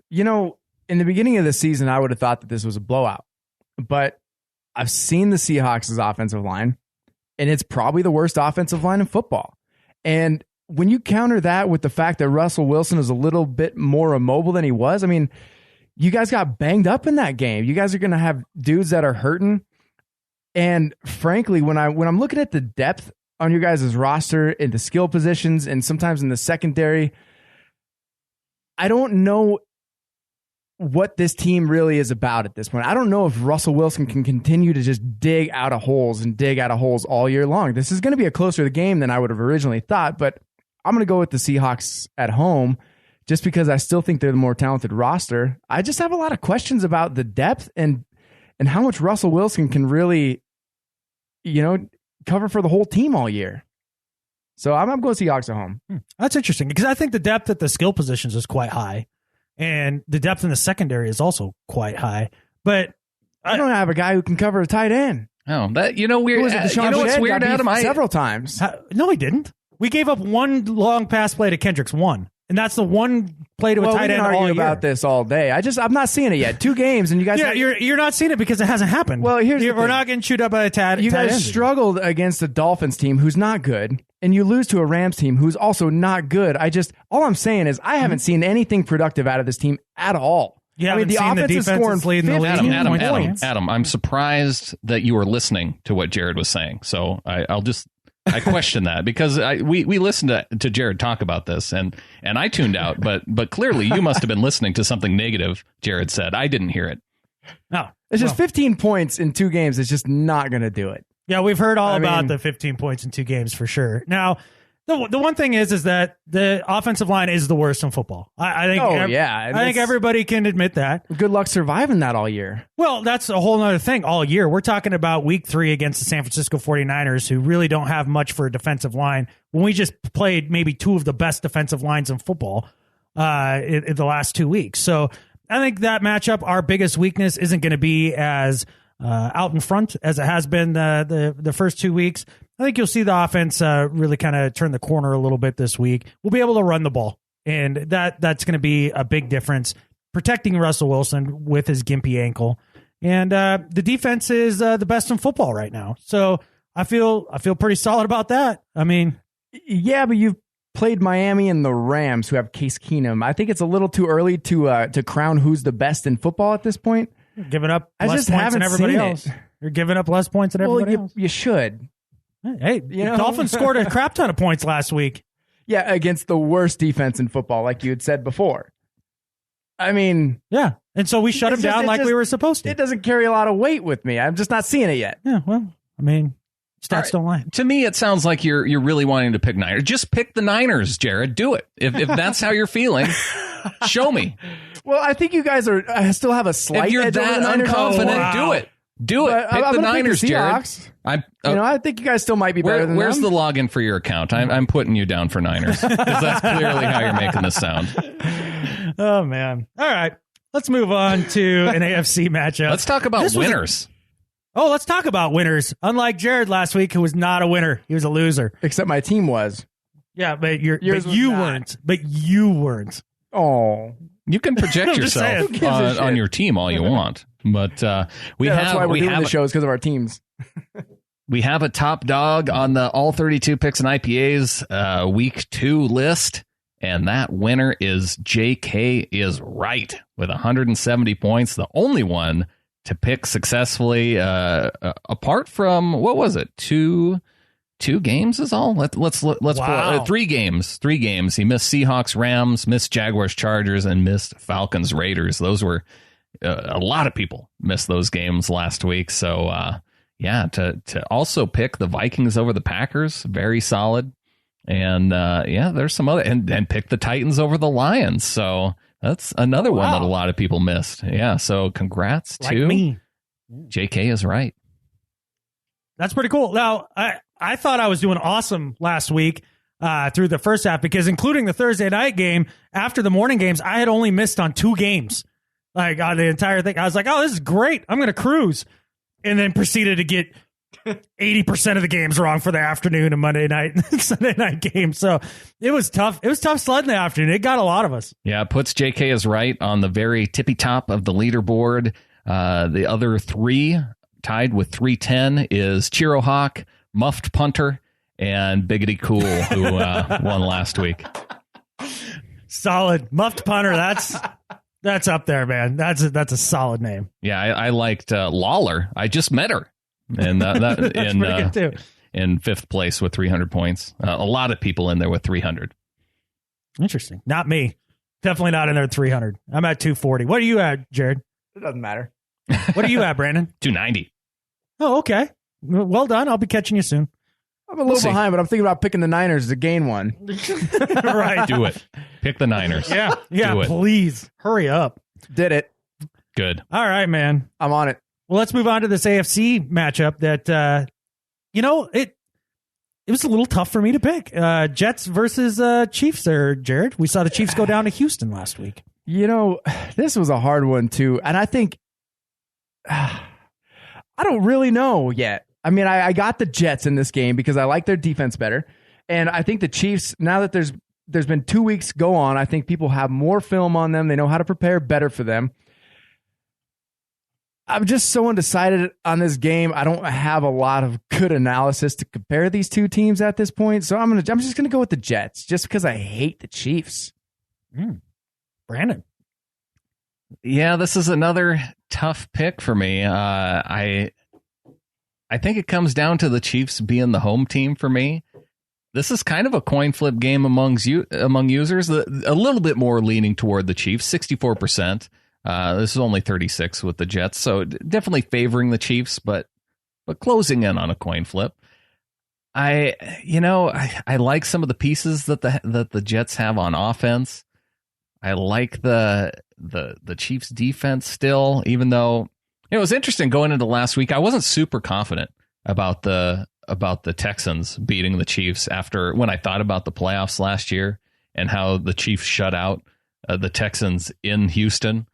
You know, in the beginning of the season, I would have thought that this was a blowout. But I've seen the Seahawks' offensive line, and it's probably the worst offensive line in football. And when you counter that with the fact that Russell Wilson is a little bit more immobile than he was, I mean, you guys got banged up in that game. You guys are going to have dudes that are hurting. And frankly, when I'm looking at the depth on your guys' roster in the skill positions and sometimes in the secondary, I don't know what this team really is about at this point. I don't know if Russell Wilson can continue to just dig out of holes all year long. This is going to be a closer game than I would have originally thought, but I'm going to go with the Seahawks at home just because I still think they're the more talented roster. I just have a lot of questions about the depth and how much Russell Wilson can really, cover for the whole team all year. So I'm going Seahawks at home. That's interesting because I think the depth at the skill positions is quite high. And the depth in the secondary is also quite high. But I don't have a guy who can cover a tight end. Oh, that weird. What's weird, Adam? Several times. No, he didn't. We gave up one long pass play to Kendricks, one. And that's the one play to a tight end all year. We can argue about this all day. I'm not seeing it yet. 2 games, and you guys. Yeah, you're not seeing it because it hasn't happened. Well, we're not getting chewed up by a tight end. You guys struggled against the Dolphins team, who's not good, and you lose to a Rams team who's also not good. All I'm saying is I haven't seen anything productive out of this team at all. Yeah, I mean, the offense is scoring leading the league. Adam, I'm surprised that you were listening to what Gerrad was saying. So I question that because we listened to Gerrad talk about this and I tuned out, but clearly you must have been listening to something negative Gerrad said. I didn't hear it. No, it's just 15 points in 2 games. It's just not going to do it. Yeah, we've heard all about the 15 points in 2 games for sure. Now, the one thing is that the offensive line is the worst in football. I think. I think everybody can admit that. Good luck surviving that all year. Well, that's a whole other thing. All year, we're talking about week 3 against the San Francisco 49ers, who really don't have much for a defensive line. When we just played maybe 2 of the best defensive lines in football in the last 2 weeks, so I think that matchup, our biggest weakness, isn't going to be as out in front as it has been the first 2 weeks. I think you'll see the offense really kind of turn the corner a little bit this week. We'll be able to run the ball, and that's going to be a big difference, protecting Russell Wilson with his gimpy ankle. And the defense is the best in football right now. So I feel pretty solid about that. I mean, yeah, but you've played Miami and the Rams, who have Case Keenum. I think it's a little too early to crown who's the best in football at this point. You're giving up less points than everybody else. You're giving up less points than everybody else. You should. Hey, Dolphins scored a crap ton of points last week. Yeah, against the worst defense in football, like you had said before. I mean... Yeah, and so we shut them down like we were supposed to. It doesn't carry a lot of weight with me. I'm just not seeing it yet. Yeah, well, I mean... Stats don't lie. To me, it sounds like you're really wanting to pick Niners. Just pick the Niners, Gerrad. Do it. If that's how you're feeling, show me. Well, I think you guys still have a slight edge. If you're that unconfident, do it. Do it. Pick the Niners, Gerrad. I think you guys still might be better than where's them. the login for your account? I'm putting you down for Niners because that's clearly how you're making this sound. Oh, man. All right. Let's move on to an AFC matchup. Let's talk about winners. Let's talk about winners. Unlike Gerrad last week, who was not a winner. He was a loser. Except my team was. Yeah, but you not. weren't. But you weren't. Oh, You can project I'm just yourself saying. on your team all you want, but that's why we're doing the shows, because of our teams. We have a top dog on the all 32 picks and IPAs week 2 list, and that winner is JK is right with 170 points, the only one to pick successfully. Apart from, what was it? Two games is all. Let's pull it. 3 games. 3 games. He missed Seahawks, Rams, missed Jaguars, Chargers, and missed Falcons, Raiders. Those were a lot of people missed those games last week. So to also pick the Vikings over the Packers, very solid. And there's some other and pick the Titans over the Lions. So that's another one that a lot of people missed. Yeah. So congrats to me. JK is right. That's pretty cool. Now, I thought I was doing awesome last week through the first half, because including the Thursday night game, after the morning games, I had only missed on 2 games. Like on the entire thing. I was like, oh, this is great. I'm going to cruise. And then proceeded to get 80% of the games wrong for the afternoon and Monday night and Sunday night game. So it was tough. It was tough sledding the afternoon. It got a lot of us. Yeah, it puts JK is right on the very tippy top of the leaderboard. The other 3 tied with 310 is Chiro Hawk, Muffed Punter, and Biggity Cool, who won last week. Solid. Muffed Punter. That's up there, man. That's a solid name. Yeah, I liked Lawler. I just met her. And That's pretty good too. In 5th place with 300 points. A lot of people in there with 300. Interesting. Not me. Definitely not in there at 300. I'm at 240. What are you at, Gerrad? It doesn't matter. What are you at, Brandon? 290. Oh, okay. Well done. I'll be catching you soon. I'm a little behind, but I'm thinking about picking the Niners to gain one. Right. Do it. Pick the Niners. Yeah, please. Hurry up. Did it. Good. All right, man. I'm on it. Well, let's move on to this AFC matchup that, it was a little tough for me to pick. Jets versus Chiefs there, Gerrad. We saw the Chiefs go down to Houston last week. This was a hard one, too. And I think, I don't really know yet. I mean, I got the Jets in this game because I like their defense better. And I think the Chiefs, now that there's been 2 weeks go on, I think people have more film on them. They know how to prepare better for them. I'm just so undecided on this game. I don't have a lot of good analysis to compare these two teams at this point. So I'm just gonna go with the Jets just because I hate the Chiefs. Brandon. Yeah, this is another tough pick for me. I think it comes down to the Chiefs being the home team for me. This is kind of a coin flip game among users. A little bit more leaning toward the Chiefs, 64%. This is only 36 with the Jets, so definitely favoring the Chiefs, but closing in on a coin flip. I like some of the pieces that the Jets have on offense. I like the Chiefs defense still, even though it was interesting going into last week. I wasn't super confident about the Texans beating the Chiefs after when I thought about the playoffs last year and how the Chiefs shut out the Texans in Houston.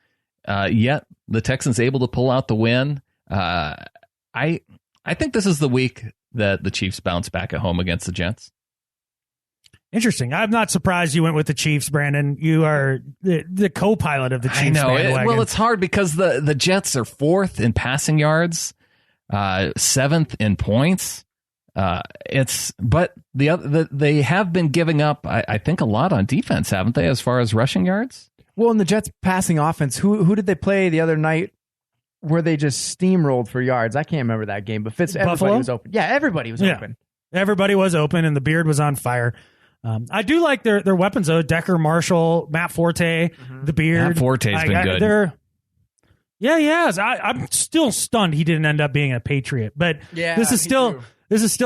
Yet the Texans able to pull out the win. I think this is the week that the Chiefs bounce back at home against the Jets. Interesting. I'm not surprised you went with the Chiefs, Brandon. You are the co-pilot of the Chiefs. I know. Bandwagon. It's hard because the Jets are 4th in passing yards, 7th in points. But they have been giving up, I think, a lot on defense, haven't they, as far as rushing yards? Well, in the Jets passing offense, who did they play the other night where they just steamrolled for yards? I can't remember that game, but everybody was open. Yeah, everybody was open. Everybody was open, and the beard was on fire. I do like their weapons, though. Decker, Marshall, Matt Forte, the beard. Matt Forte's been good. I'm still stunned he didn't end up being a Patriot, but this is still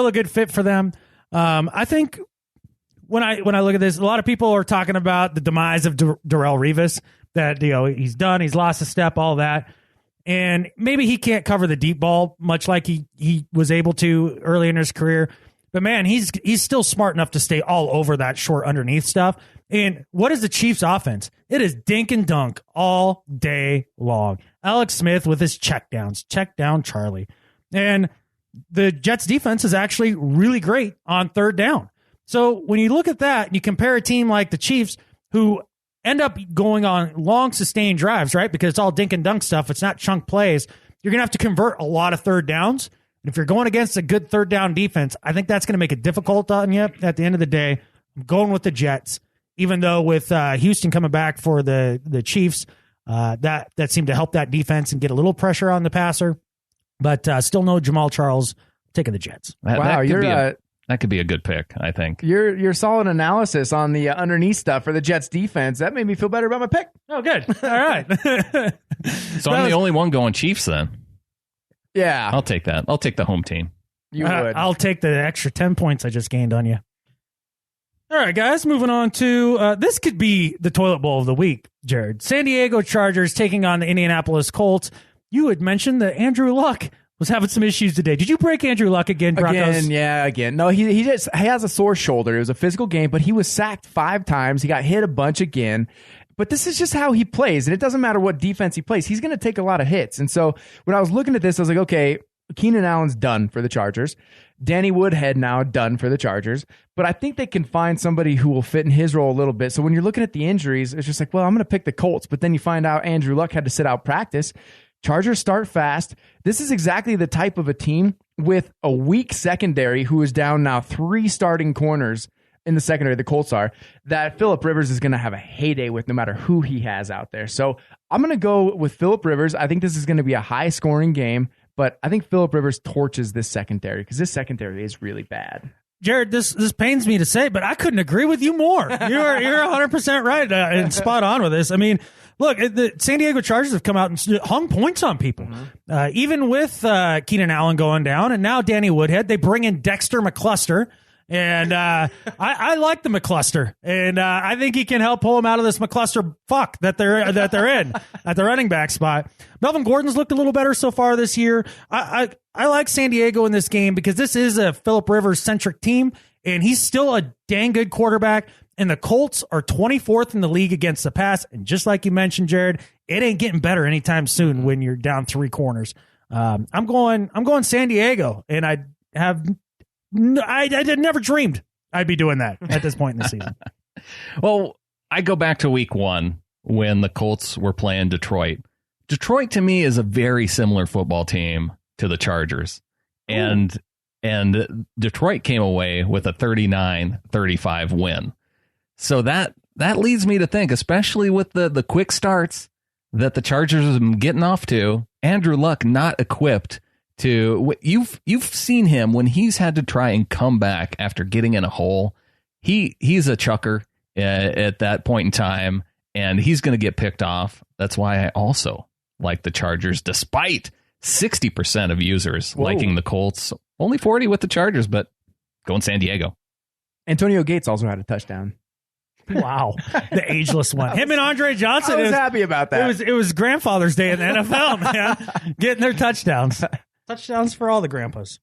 a good fit for them. I think when I look at this, a lot of people are talking about the demise of Darrelle Revis, that he's done, he's lost a step, all that, and maybe he can't cover the deep ball much like he was able to early in his career. But man, he's still smart enough to stay all over that short underneath stuff. And what is the Chiefs' offense? It is dink and dunk all day long. Alex Smith with his checkdowns, check down Charlie, and the Jets defense is actually really great on third down. So when you look at that, and you compare a team like the Chiefs, who end up going on long, sustained drives, right? Because it's all dink and dunk stuff. It's not chunk plays. You're going to have to convert a lot of third downs. And if you're going against a good third down defense, I think that's going to make it difficult on you at the end of the day. I'm going with the Jets, even though with Houston coming back for the Chiefs, that seemed to help that defense and get a little pressure on the passer. But still no Jamal Charles. Taking the Jets. That could be a good pick, I think. Your solid analysis on the underneath stuff for the Jets defense, that made me feel better about my pick. Oh, good. All right. So I'm the only one going Chiefs then. Yeah. I'll take that. I'll take the home team. You would. I'll take the extra 10 points I just gained on you. All right, guys, moving on to this could be the toilet bowl of the week, Gerrad. San Diego Chargers taking on the Indianapolis Colts. You had mentioned that Andrew Luck was having some issues today. Did you break Andrew Luck again, Broncos? Again. No, he has a sore shoulder. It was a physical game, but he was sacked 5 times. He got hit a bunch again. But this is just how he plays, and it doesn't matter what defense he plays. He's going to take a lot of hits. And so when I was looking at this, I was like, okay, Keenan Allen's done for the Chargers. Danny Woodhead now done for the Chargers. But I think they can find somebody who will fit in his role a little bit. So when you're looking at the injuries, it's just like, well, I'm going to pick the Colts. But then you find out Andrew Luck had to sit out practice. Chargers start fast. This is exactly the type of a team with a weak secondary who is down now 3 starting corners in the secondary, the Colts are, that Phillip Rivers is going to have a heyday with no matter who he has out there. So I'm going to go with Phillip Rivers. I think this is going to be a high-scoring game, but I think Phillip Rivers torches this secondary because this secondary is really bad. Gerrad, this pains me to say, but I couldn't agree with you more. You're 100% right and spot on with this. I mean, look, the San Diego Chargers have come out and hung points on people, even with Keenan Allen going down, and now Danny Woodhead. They bring in Dexter McCluster, and I like the McCluster, and I think he can help pull him out of this McCluster fuck that they're in at the running back spot. Melvin Gordon's looked a little better so far this year. I like San Diego in this game because this is a Phillip Rivers centric team, and he's still a dang good quarterback. And the Colts are 24th in the league against the pass. And just like you mentioned, Gerrad, it ain't getting better anytime soon when you're down 3 corners. I'm going San Diego, and I never dreamed I'd be doing that at this point in the season. Well, I go back to week 1 when the Colts were playing Detroit. Detroit to me is a very similar football team to the Chargers. And Detroit came away with a 39-35 win. So that leads me to think, especially with the quick starts that the Chargers have been getting off to, Andrew Luck not equipped to. You've seen him when he's had to try and come back after getting in a hole. He's a chucker at that point in time, and he's going to get picked off. That's why I also like the Chargers, despite 60% of users liking the Colts. Only 40 with the Chargers, but going San Diego. Antonio Gates also had a touchdown. Wow, the ageless one. Him and Andre Johnson. I was happy about that. It was Grandfather's Day in the NFL, man. Getting their touchdowns. Touchdowns for all the grandpas.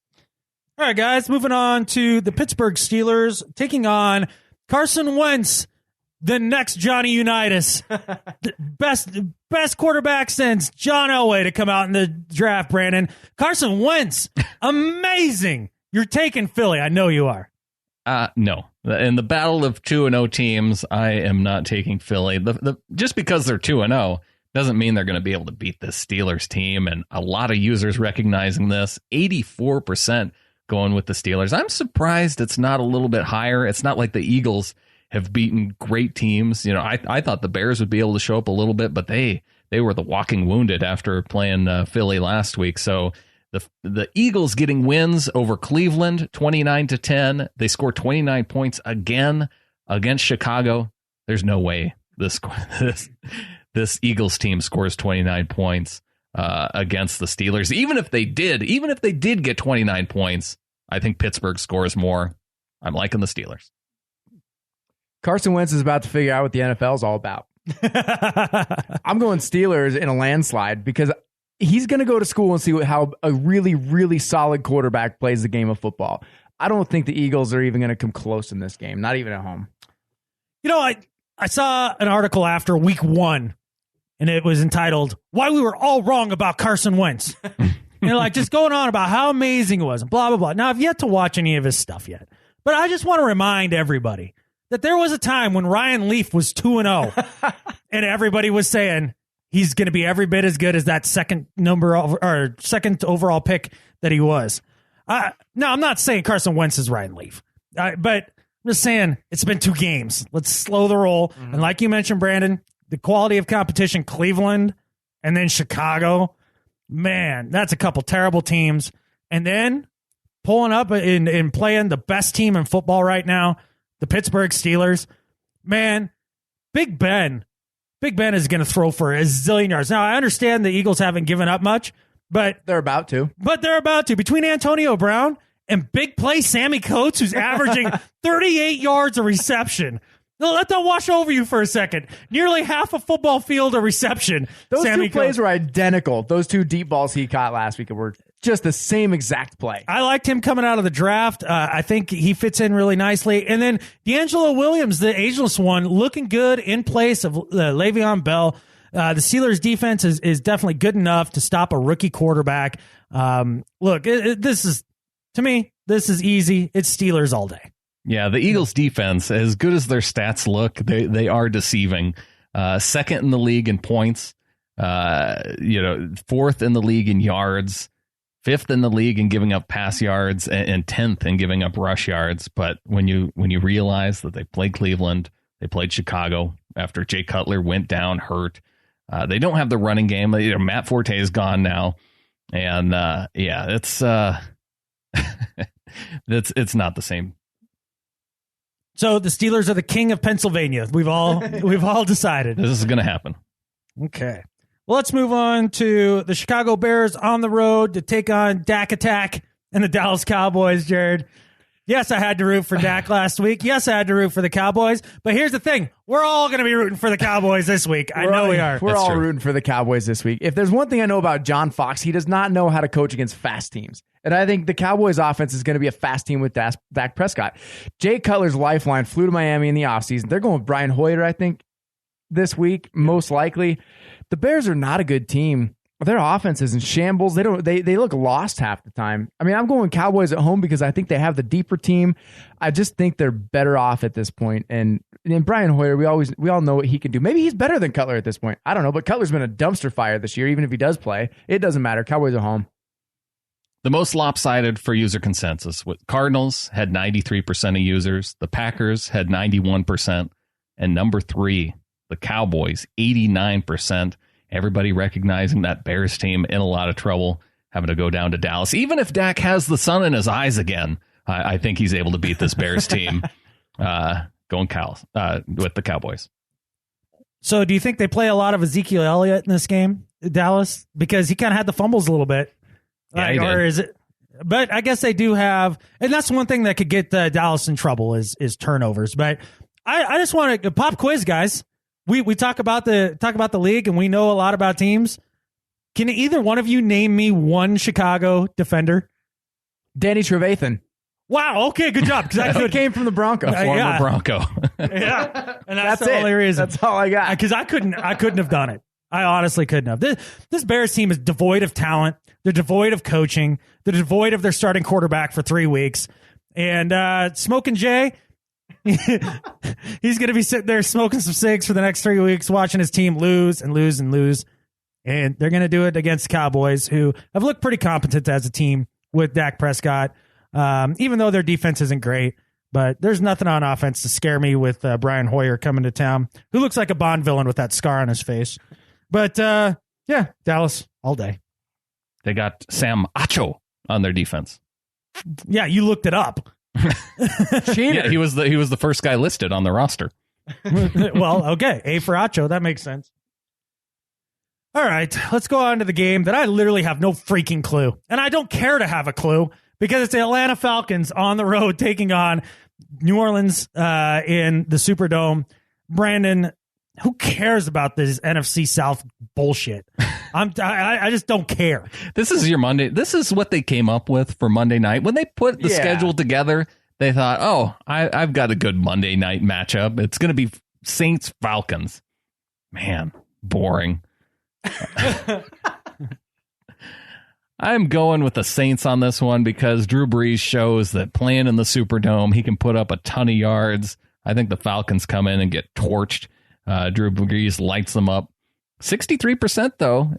All right, guys, moving on to the Pittsburgh Steelers taking on Carson Wentz, the next Johnny Unitas. Best quarterback since John Elway to come out in the draft, Brandon. Carson Wentz, amazing. You're taking Philly. I know you are. No. In the battle of 2-0 teams, I am not taking Philly. Just because they're 2-0 doesn't mean they're going to be able to beat this Steelers team. And a lot of users recognizing this, 84% going with the Steelers. I'm surprised it's not a little bit higher. It's not like the Eagles have beaten great teams. You know, I thought the Bears would be able to show up a little bit, but they were the walking wounded after playing Philly last week. So the Eagles getting wins over Cleveland, 29-10. They score 29 points again against Chicago. There's no way this Eagles team scores 29 points against the Steelers. Even if they did get 29 points, I think Pittsburgh scores more. I'm liking the Steelers. Carson Wentz is about to figure out what the NFL is all about. I'm going Steelers in a landslide because he's going to go to school and see how a really, really solid quarterback plays the game of football. I don't think the Eagles are even going to come close in this game, not even at home. You know, I saw an article after week 1, and it was entitled, "Why We Were All Wrong About Carson Wentz." Like just going on about how amazing it was and blah, blah, blah. Now, I've yet to watch any of his stuff yet, But I just want to remind everybody that there was a time when Ryan Leaf was 2-0 and everybody was saying he's going to be every bit as good as that second overall pick that he was. No, I'm not saying Carson Wentz is Ryan Leaf, but I'm just saying it's been 2 games. Let's slow the roll. Mm-hmm. And like you mentioned, Brandon, the quality of competition, Cleveland and then Chicago, man, that's a couple terrible teams. And then pulling up and playing the best team in football right now, the Pittsburgh Steelers. Man, Big Ben is going to throw for a zillion yards. Now, I understand the Eagles haven't given up much, but they're about to. Between Antonio Brown and big play Sammy Coates, who's averaging 38 yards a reception. Let that wash over you for a second. Nearly half a football field a reception. Those Sammy two plays Coates were identical. Those 2 deep balls he caught last week were just the same exact play. I liked him coming out of the draft. I think he fits in really nicely. And then D'Angelo Williams, the ageless one, looking good in place of Le'Veon Bell. The Steelers defense is definitely good enough to stop a rookie quarterback. Look, this is easy. It's Steelers all day. Yeah, the Eagles defense, as good as their stats look, they are deceiving. Second in the league in points, 4th in the league in yards, 5th in the league in giving up pass yards, and 10th in giving up rush yards. But when you realize that they played Cleveland, they played Chicago after Jay Cutler went down hurt, they don't have the running game. Matt Forte is gone now, and it's it's not the same. So the Steelers are the king of Pennsylvania. We've all decided this is going to happen. Okay. Well, let's move on to the Chicago Bears on the road to take on Dak Attack and the Dallas Cowboys, Gerrad. Yes, I had to root for Dak last week. Yes, I had to root for the Cowboys. But here's the thing. We're all going to be rooting for the Cowboys this week. I know we are. We're all rooting for the Cowboys this week. If there's one thing I know about John Fox, he does not know how to coach against fast teams. And I think the Cowboys offense is going to be a fast team with Dak Prescott. Jay Cutler's lifeline flew to Miami in the offseason. They're going with Brian Hoyer, I think, this week, most likely. The Bears are not a good team. Their offense is in shambles. They look lost half the time. I mean, I'm going Cowboys at home because I think they have the deeper team. I just think they're better off at this point. And Brian Hoyer, we all know what he can do. Maybe he's better than Cutler at this point. I don't know, but Cutler's been a dumpster fire this year. Even if he does play, it doesn't matter. Cowboys at home. The most lopsided for user consensus. Cardinals had 93% of users. The Packers had 91%. And number 3, the Cowboys, 89%. Everybody recognizing that Bears team in a lot of trouble, having to go down to Dallas. Even if Dak has the sun in his eyes again, I think he's able to beat this Bears team with the Cowboys. So do you think they play a lot of Ezekiel Elliott in this game, Dallas? Because he kind of had the fumbles a little bit. Yeah, or is it? But I guess they do have, and that's one thing that could get Dallas in trouble is turnovers. But I just want to pop quiz, guys. We talk about the league, and we know a lot about teams. Can either one of you name me one Chicago defender? Danny Trevathan. Wow. Okay. Good job. Because I came from the Bronco. Former Bronco. Yeah. And that's the only reason. That's all I got. Because I couldn't have done it. I honestly couldn't have. This Bears team is devoid of talent. They're devoid of coaching. They're devoid of their starting quarterback for 3 weeks. And Smoking Jay, he's going to be sitting there smoking some cigs for the next 3 weeks, watching his team lose and lose and lose. And they're going to do it against the Cowboys, who have looked pretty competent as a team with Dak Prescott, even though their defense isn't great. But there's nothing on offense to scare me with Brian Hoyer coming to town, who looks like a Bond villain with that scar on his face. But, yeah, Dallas all day. They got Sam Acho on their defense. Yeah, you looked it up. Yeah, he was the first guy listed on the roster. Well, okay. A for Acho. That makes sense. All right, let's go on to the game that I literally have no freaking clue. And I don't care to have a clue because it's the Atlanta Falcons on the road taking on New Orleans in the Superdome. Brandon, who cares about this NFC South bullshit? I just don't care. This is your Monday. This is what they came up with for Monday night. When they put the schedule together, they thought, oh, I've got a good Monday night matchup. It's going to be Saints Falcons. Man, boring. I'm going with the Saints on this one because Drew Brees shows that playing in the Superdome, he can put up a ton of yards. I think the Falcons come in and get torched. Drew Brees lights them up. 63% though,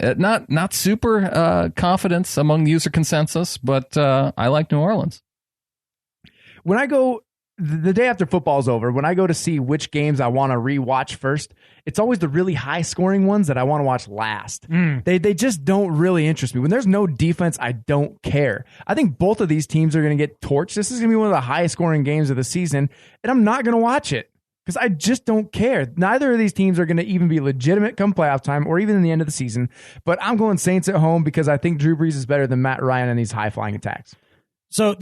not super confidence among user consensus, but I like New Orleans. When I go the day after football's over, when I go to see which games I want to rewatch first, it's always the really high scoring ones that I want to watch last. They just don't really interest me. When there's no defense, I don't care. I think both of these teams are going to get torched. This is going to be one of the highest scoring games of the season, and I'm not going to watch it because I just don't care. Neither of these teams are going to even be legitimate come playoff time or even in the end of the season. But I'm going Saints at home because I think Drew Brees is better than Matt Ryan in these high flying attacks. So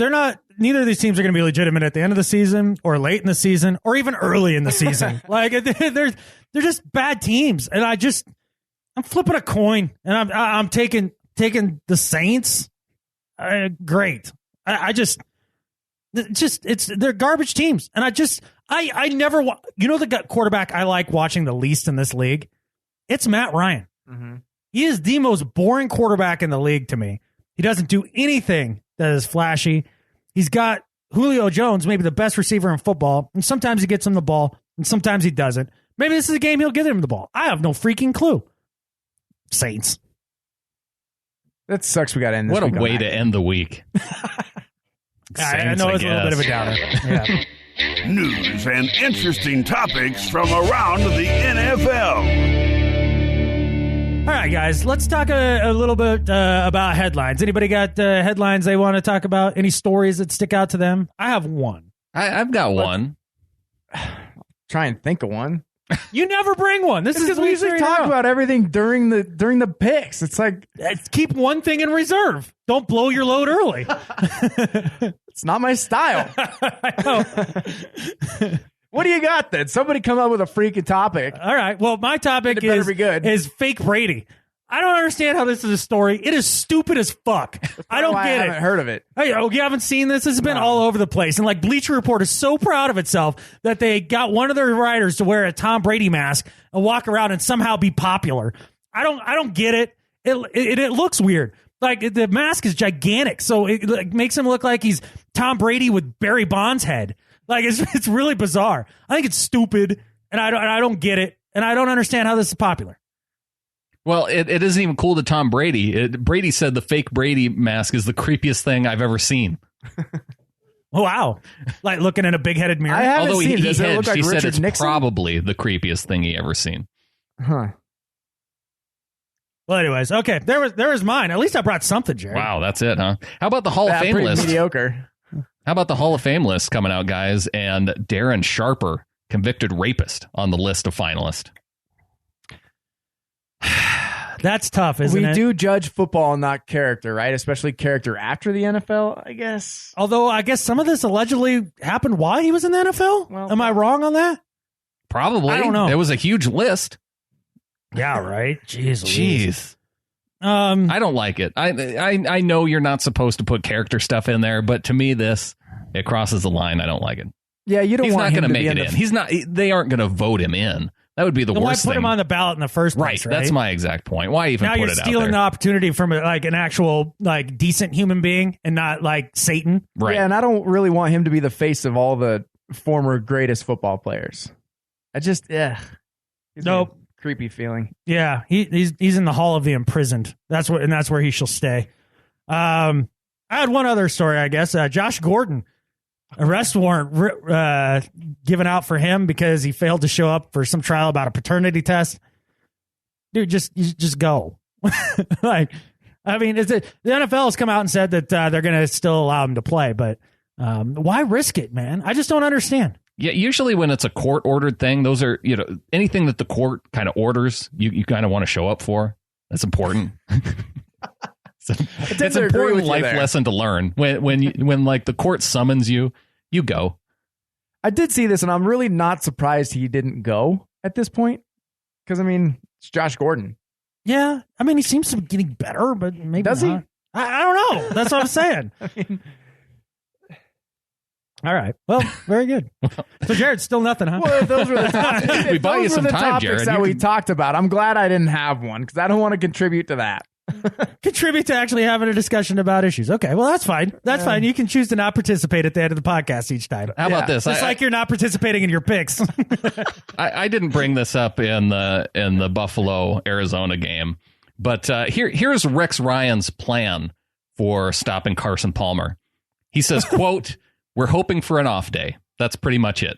neither of these teams are going to be legitimate at the end of the season or late in the season or even early in the season. Like they're just bad teams. And I'm flipping a coin and I'm taking the Saints. Great. They're garbage teams. And I never the quarterback I like watching the least in this league. It's Matt Ryan. Mm-hmm. He is the most boring quarterback in the league to me. He doesn't do anything that is flashy. He's got Julio Jones, maybe the best receiver in football, and sometimes he gets him the ball, and sometimes he doesn't. Maybe this is a game he'll get him the ball. I have no freaking clue. Saints. That sucks we got to end this What a week way to end the week. I know it's a little bit of a downer. Yeah. News and interesting topics from around the NFL. All right, guys, let's talk a little bit about headlines. Anybody got headlines they want to talk about? Any stories that stick out to them? I have one. I've got one. Try and think of one. You never bring one. This is because we usually talk about everything during the picks. It's like keep one thing in reserve. Don't blow your load early. It's not my style. I know. What do you got then? Somebody come up with a freaking topic. All right. Well, my topic is fake Brady. I don't understand how this is a story. It is stupid as fuck. I don't get it. I haven't heard of it. Hey, you haven't seen this? This has been all over the place. And like Bleacher Report is so proud of itself that they got one of their writers to wear a Tom Brady mask and walk around and somehow be popular. I don't get it. It looks weird. Like the mask is gigantic, so it makes him look like he's Tom Brady with Barry Bonds' head. Like it's really bizarre. I think it's stupid, and I don't get it, and I don't understand how this is popular. Well, it isn't even cool to Tom Brady. Brady said the fake Brady mask is the creepiest thing I've ever seen. Oh, wow. Like looking in a big-headed mirror? I haven't Although seen it. Does it look like he Richard said it's Nixon? probably the creepiest thing he ever seen. Huh. Well, anyways, okay. There was mine. At least I brought something, Gerrad. Wow, that's it, huh? How about the Hall of Fame list? Mediocre. How about the Hall of Fame list coming out, guys? And Darren Sharper, convicted rapist, on the list of finalists. That's tough, isn't it? We do judge football, not character, right? Especially character after the NFL, I guess. Although I guess some of this allegedly happened while he was in the NFL. Well, am I wrong on that? Probably. I don't know. It was a huge list. Yeah, right. Jeez. I don't like it. I know you're not supposed to put character stuff in there, but to me, it crosses the line. I don't like it. Yeah, you don't He's want not him going to make it in. He's not. They aren't going to vote him in. That would be the worst thing. Why put him on the ballot in the first place? Right. That's my exact point. Why even now put it out there? Now you're stealing the opportunity from an actual decent human being and not like Satan. Right. Yeah, and I don't really want him to be the face of all the former greatest football players. Nope. Creepy feeling. Yeah, he's in the Hall of the Imprisoned. That's where he shall stay. I had one other story, I guess. Josh Gordon, arrest warrant given out for him because he failed to show up for some trial about a paternity test. Dude, just go. The NFL has come out and said that they're going to still allow him to play, but why risk it, man? I just don't understand. Yeah, usually when it's a court-ordered thing, those are, anything that the court kind of orders, you kind of want to show up for. That's important. It's an important life lesson to learn. When like the court summons you, you go. I did see this, and I'm really not surprised he didn't go at this point. Because, it's Josh Gordon. Yeah, he seems to be getting better, but maybe Does not. he? I don't know. That's what I'm saying. All right. Well, very good. So, Gerrad, still nothing, huh? Well, those were the topics. We buy you some time, Gerrad. That we talked about. I'm glad I didn't have one because I don't want to contribute to that. Contribute to actually having a discussion about issues. Okay, well, that's fine. That's fine. You can choose to not participate at the end of the podcast each time. How about this? It's like you're not participating in your picks. I didn't bring this up in the Buffalo Arizona game, but here's Rex Ryan's plan for stopping Carson Palmer. He says, "quote We're hoping for an off day. That's pretty much it.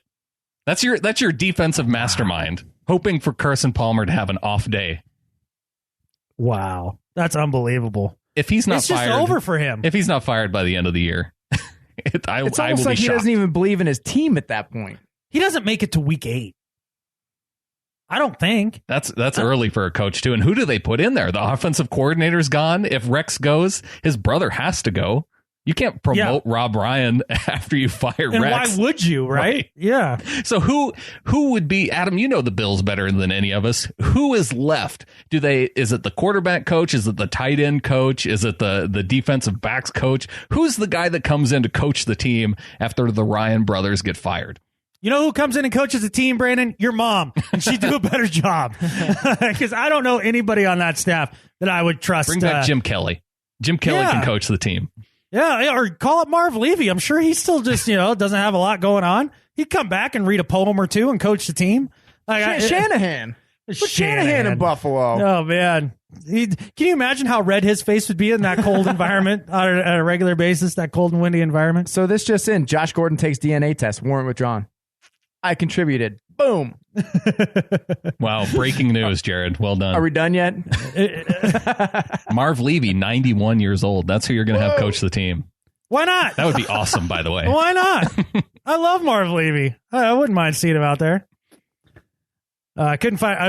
That's your defensive mastermind, hoping for Carson Palmer to have an off day." Wow, that's unbelievable. If he's not it's fired, just over for him. If he's not fired by the end of the year, it's I almost will like be he shocked. doesn't even believe in his team at that point. He doesn't make it to week 8. I don't think. That's early for a coach too. And who do they put in there? The offensive coordinator's gone. If Rex goes, his brother has to go. You can't promote Rob Ryan after you fire and Rex. Why would you, right? Yeah. So who would be, Adam, you know the Bills better than any of us. Who is left? Is it the quarterback coach? Is it the tight end coach? Is it the defensive backs coach? Who's the guy that comes in to coach the team after the Ryan brothers get fired? You know who comes in and coaches the team, Brandon? Your mom. And she'd do a better job. Because I don't know anybody on that staff that I would trust. Bring back Jim Kelly. Jim Kelly can coach the team. Yeah, or call up Marv Levy. I'm sure he's still just, doesn't have a lot going on. He'd come back and read a poem or two and coach the team. Shanahan. Put Shanahan in Buffalo. Oh, man. Can you imagine how red his face would be in that cold environment on a regular basis, that cold and windy environment? So this just in. Josh Gordon takes DNA test. Warrant withdrawn. I contributed. Boom. Wow. Breaking news, Gerrad. Well done. Are we done yet? Marv Levy, 91 years old. That's who you're going to have coach the team. Why not? That would be awesome, by the way. Why not? I love Marv Levy. I wouldn't mind seeing him out there. I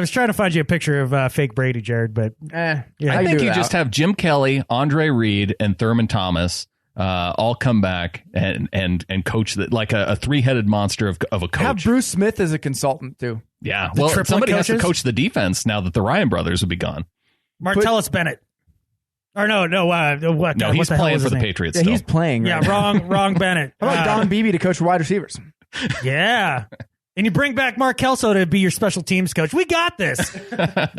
was trying to find you a picture of fake Brady, Gerrad, but I think you just have Jim Kelly, Andre Reed, and Thurman Thomas all come back and coach like a 3-headed monster of a coach. Have Bruce Smith as a consultant too. Yeah, well, somebody has to coach the defense now that the Ryan brothers would be gone. Martellus Bennett. Or no, what? No, he's playing for the Patriots. Yeah, he's playing. Right? Yeah, wrong Bennett. How about Don Beebe to coach wide receivers? Yeah. And you bring back Mark Kelso to be your special teams coach. We got this.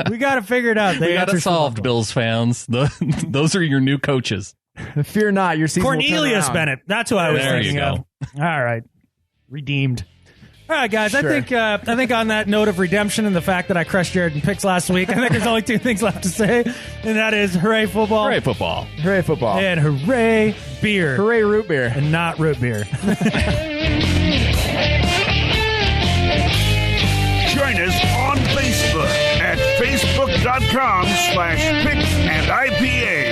We got to figure it out. We got it solved, Bills fans. Those are your new coaches. Fear not, your season Cornelius will turn around. Bennett. That's who I was thinking of. All right. Redeemed. All right, guys. Sure. I think on that note of redemption and the fact that I crushed Gerrad in picks last week, I think there's only 2 things left to say, and that is hooray football. Hooray football. Hooray football. And hooray beer. Hooray root beer. And not root beer. Join us on Facebook at facebook.com/picksandIPA.